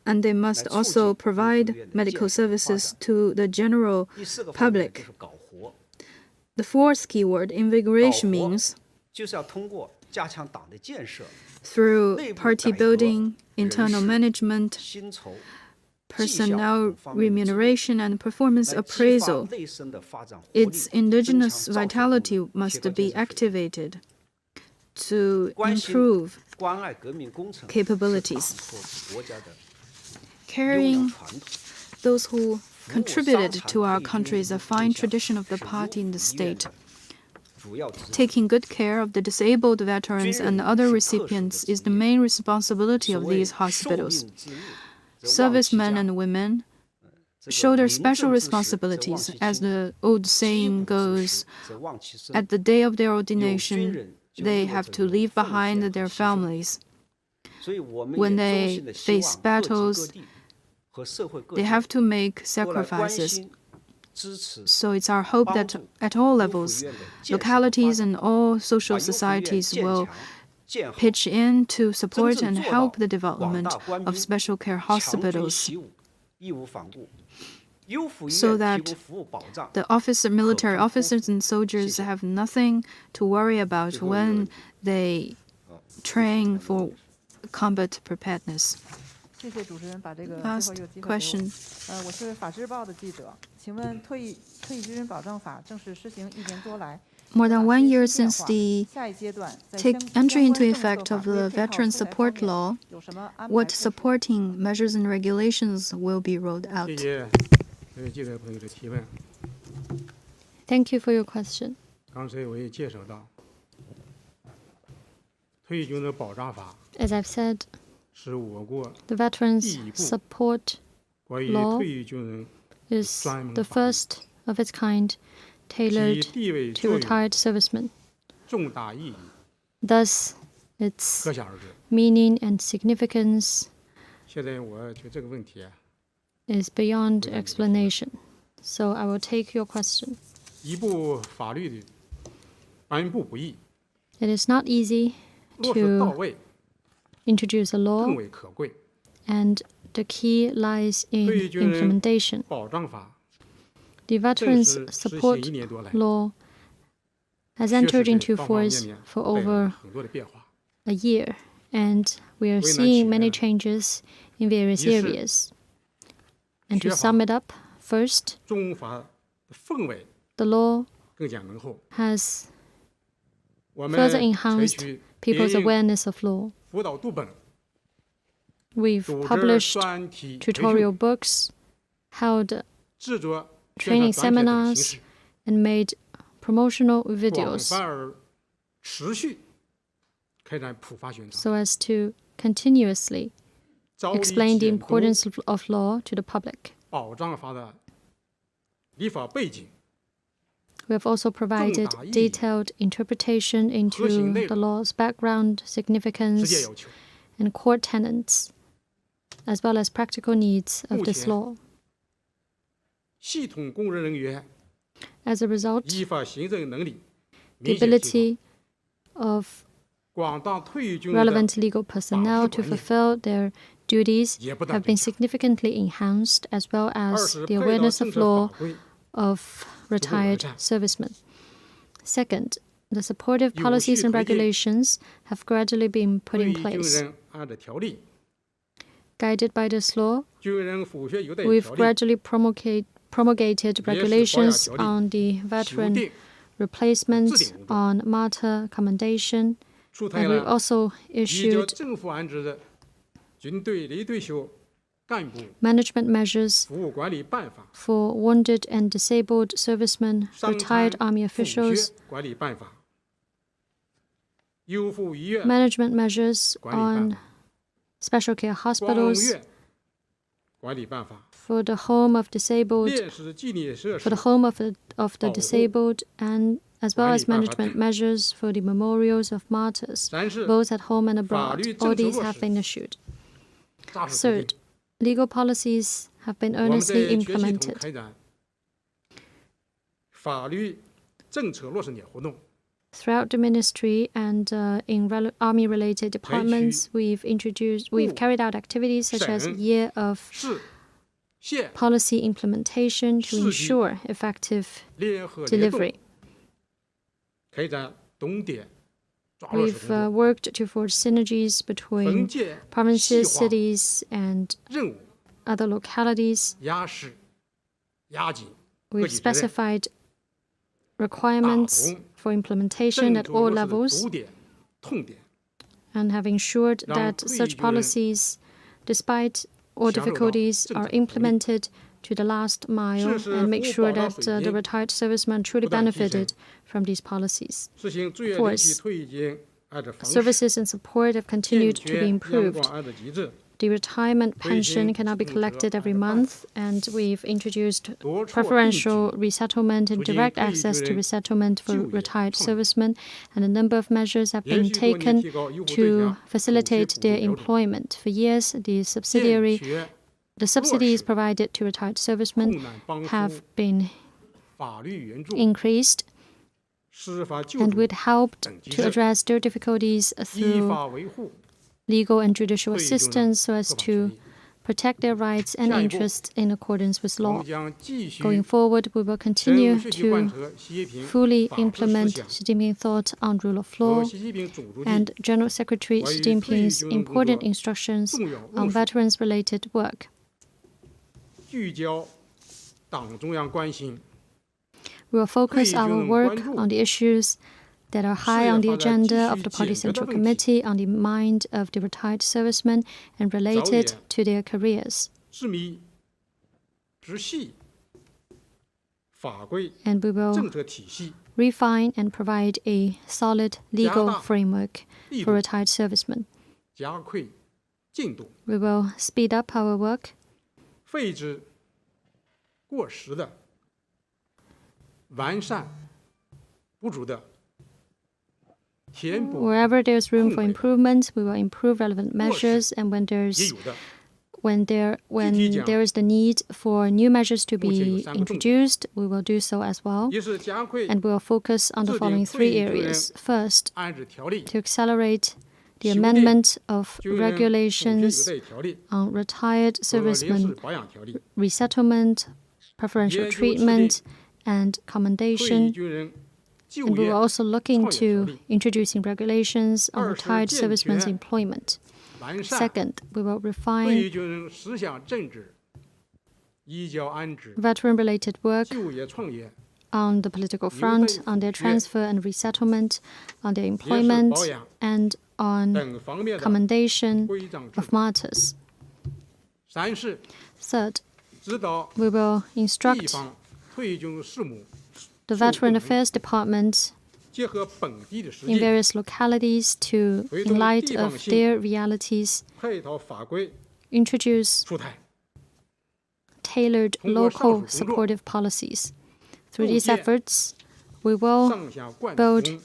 and they must also provide medical services to the general public. The fourth keyword, invigoration, means through party building, internal management, personnel remuneration and performance appraisal. Its indigenous vitality must be activated to improve capabilities. Carrying those who contributed to our country is a fine tradition of the party and the state. Taking good care of the disabled veterans and other recipients is the main responsibility of these hospitals. Servicemen and women shoulder special responsibilities. As the old saying goes, at the day of their ordination, they have to leave behind their families. When they face battles, they have to make sacrifices. So it's our hope that at all levels, localities and all social societies will pitch in to support and help the development of special care hospitals, so that the military officers and soldiers have nothing to worry about when they train for combat preparedness. Last question. More than 1 year since the entry into effect of the Veteran Support Law, what supporting measures and regulations will be rolled out? Thank you for your question. As I've said, the Veterans Support Law is the first of its kind tailored to retired servicemen. Thus, its meaning and significance is beyond explanation. So I will take your question. It is not easy to introduce a law, and the key lies in implementation. The Veterans Support Law has entered into force for over a year, and we are seeing many changes in various areas. And to sum it up, first, the law has further enhanced people's awareness of law. We've published tutorial books, held training seminars, and made promotional videos so as to continuously explain the importance of law to the public. We have also provided detailed interpretation into the law's background, significance, and core tenets, as well as practical needs of this law. As a result, the ability of relevant legal personnel to fulfill their duties have been significantly enhanced, as well as the awareness of law of retired servicemen. Second, the supportive policies and regulations have gradually been put in place. Guided by this law, we've gradually promulgated regulations on the veteran replacement, on Martyr commendation, and we've also issued management measures for wounded and disabled servicemen, retired army officials, management measures on special care hospitals, for the home of disabled, the disabled, and as well as management measures for the memorials of martyrs, both at home and abroad. All these have been issued. Third, legal policies have been earnestly implemented. Throughout the ministry and in army-related departments, we've carried out activities such as a year of policy implementation to ensure effective delivery. We've worked to forge synergies between provinces, cities, and other localities, 压实、压紧各 we've 级责任， specified requirements for implementation 正 at 中 all 落实的 levels 堵点、痛点， and have ensured 让 that 退役 such 军人 policies, despite all 享受到 difficulties, 正 are 常福利。 implemented to the last mile 实时 and make 服务 sure 保障 that 水 the 平 retired servicemen truly 不断提升。 benefited from these policies. 实行最远 Fourth, 离期退役金按照方式， Services and support have 健 continued to 全 be 阳 improved. 光按照机制， The retirement pension 推行 cannot be 自动车 collected every 按照办 month, and we've introduced 多处定 preferential 期 resettlement and 促进 direct 退役 access 军 to 人 resettlement for 就业 retired 创业。 servicemen, and a number of measures have 连 been 续多年 taken 提高优惠对 to 象 facilitate 补 their 助标准， employment. For years, the 健 subsidiary 全 the 落 subsidies 实 provided to retired servicemen 困难帮 have 扶、 been 法律援助、 increased, 司法救 and 助 we'd helped 等机 to 制， address their difficulties 依 through 法维护 legal and judicial 退役军人 assistance so as 合法权 to 益。 protect their rights and 下一步， interests in accordance with 我 law. 们将继续 Going forward, we will 深 continue 入学习贯 to 彻习近平 fully 法治思 implement 想 Xi Jinping thought on rule of 和 law 习近平总书记 and General Secretary 关 Xi 于退役 Jinping's 军人工 important 作 instructions 重要 on 论述， veterans-related work. 聚焦党中央关心、 We will focus 退役 our 军人 work 关注 on the issues that are high 事业 on the 发展继 agenda 续 of the Party 解决的 Central 问题， Committee, on the mind of the retired servicemen, and related 着眼 to their careers. 致密、直细、法规、 And we will 政策体系 refine and provide a solid legal 加大 framework 力 for 度， retired servicemen. 加快进度， We will speed up our work, 废止过时的、完善不足的、填补 wherever there's room for 空位的、 improvement, we will improve relevant 落实 measures, and when 也 there's 有的， when 具体讲， there is the need for new measures to 目前有 be 三个重点， introduced, we will do so as well. 一是加快 And we will focus on the 制定 following 退 three 役军人 areas. First, 安置条例、 to accelerate the 修订 amendment of 军人补贴有 regulations 待条例 on retired 和临时 servicemen 保养条例， resettlement, preferential 研究制定 treatment, and 退役 commendation. 军人就 And we 业 were also looking 创业条 to 例， introducing regulations on 二是 retired 健 servicemen's 全 employment. 完善 Second, we will 退 refine 役军人思想政治、移交安置、 veteran-related work 就业创业、 on the political 留 front, 待 on their 府院 transfer and resettlement, on their 临时 employment, 保养 and on 等方面的 commendation 规章制 of 度。 martyrs. 三是 Third, 指导 we will 地 instruct 方退役军人事务， the 受 Veteran 部门 Affairs Department 结合本地的实 in 际， various localities to, 推 in 动 light 地方 of 性 their realities, 配套法规 introduce 出台， tailored 通过 local 上述工作， supportive policies. Through 构 these 建 efforts, we will 上下贯 build 通，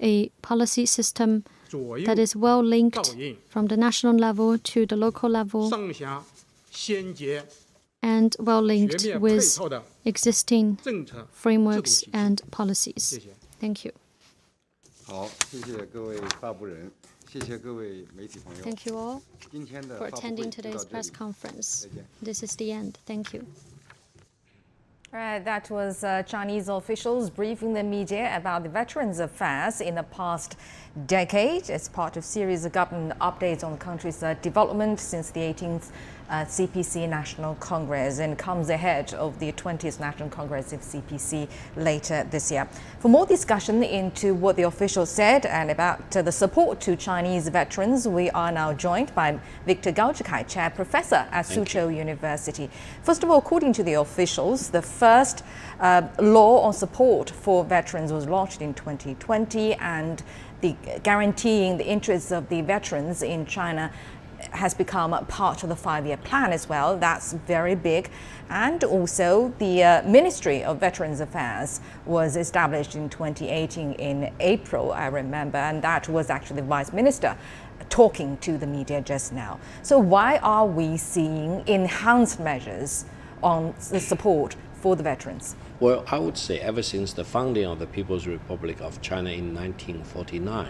a policy system 左右 that is well 照 linked 应， from the national level to the local level 上下衔接， and well 全 linked 面配 with 套的 existing 政策制度 frameworks 体系。 and 谢 policies. 谢。 Thank you. 好，谢谢各位发布人，谢谢各位媒体朋友。 Thank you all 今天的 for 发布会 attending 就到 today's 这 press 里。 conference. 再见。 This is the end. Thank you. Right, that was Chinese officials briefing the media about the Veterans Affairs in the past decade as part of series of government updates on the country's development since the 18th CPC National Congress, and comes ahead of the 20th National Congress of CPC later this year. For more discussion into what the officials said and about the support to Chinese veterans, we are now joined by Victor Gaujikai, Chair Professor at Suzhou University. First of all, according to the officials, the first law on support for veterans was launched in 2020, and the guaranteeing the interests of the veterans in China has become a part of the 5-year plan as well. That's very big. And also the Ministry of Veterans Affairs was established in 2018 in April, I remember, and that was actually the Vice Minister talking to the media just now. So why are we seeing enhanced measures on the support for the veterans? Well, I would say ever since the founding of the People's Republic of China in 1949,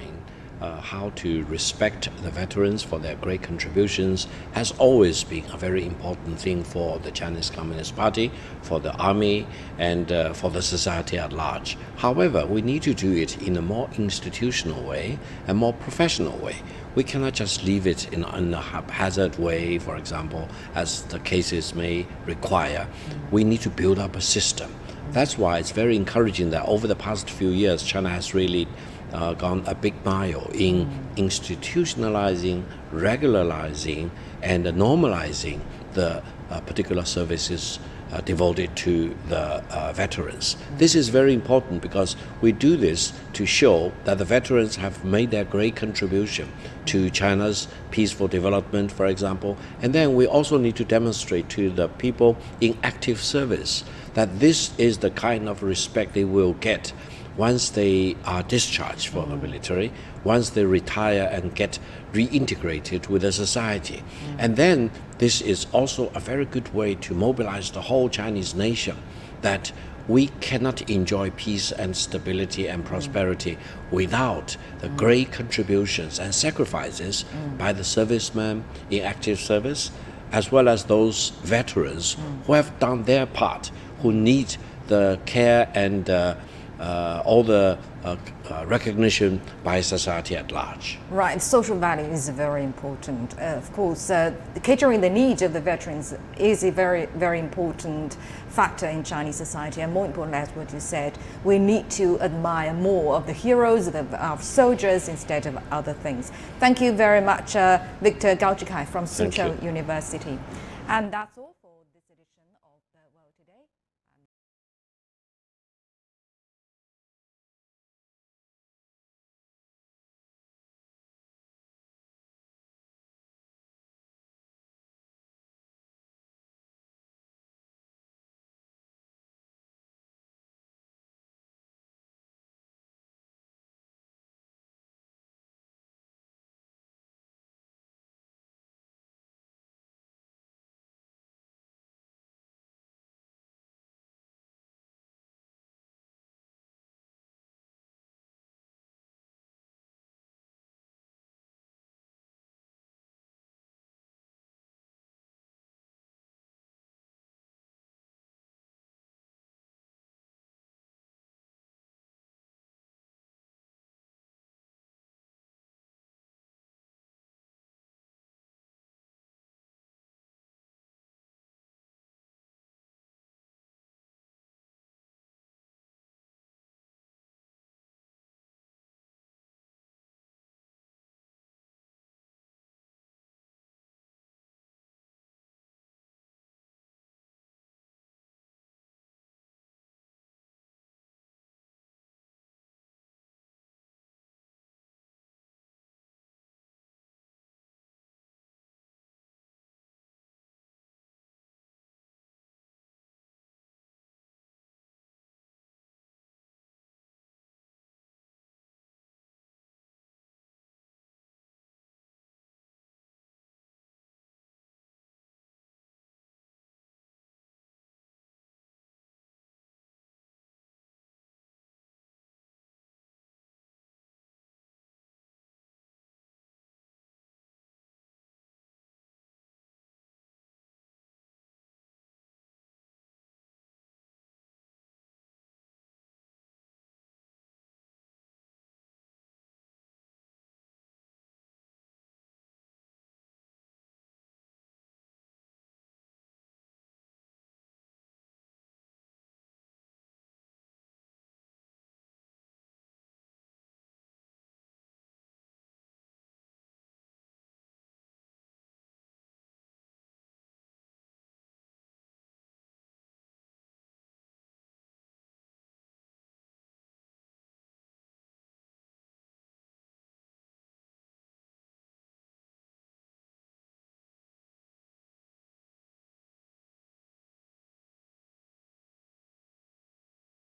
how to respect the veterans for their great contributions has always been a very important thing for the Chinese Communist Party, for the army, and for the society at large. However, we need to do it in a more institutional way, a more professional way. we cannot just leave it in a haphazard way, for example, as the cases may require. We need to build up a system. That's why it's very encouraging that over the past few years, China has really gone a big mile in institutionalizing, regularizing, and normalizing the particular services devoted to the veterans. This is very important because we do this to show that the veterans have made their great contribution to China's peaceful development, for example. And then we also need to demonstrate to the people in active service that this is the kind of respect they will get once they are discharged from the military, once they retire and get reintegrated with the society. And then this is also a very good way to mobilize the whole Chinese nation that we cannot enjoy peace and stability and prosperity without the great contributions and sacrifices by the servicemen in active service, as well as those veterans who have done their part, who need the care and all the recognition by society at large. Right, social value is very important. Of course, catering the needs of the veterans is a very, very important factor in Chinese society. And more important, as what you said, we need to admire more of the heroes, of soldiers, instead of other things. Thank you very much, Victor Gao Jikai from Suzhou University. And that's all.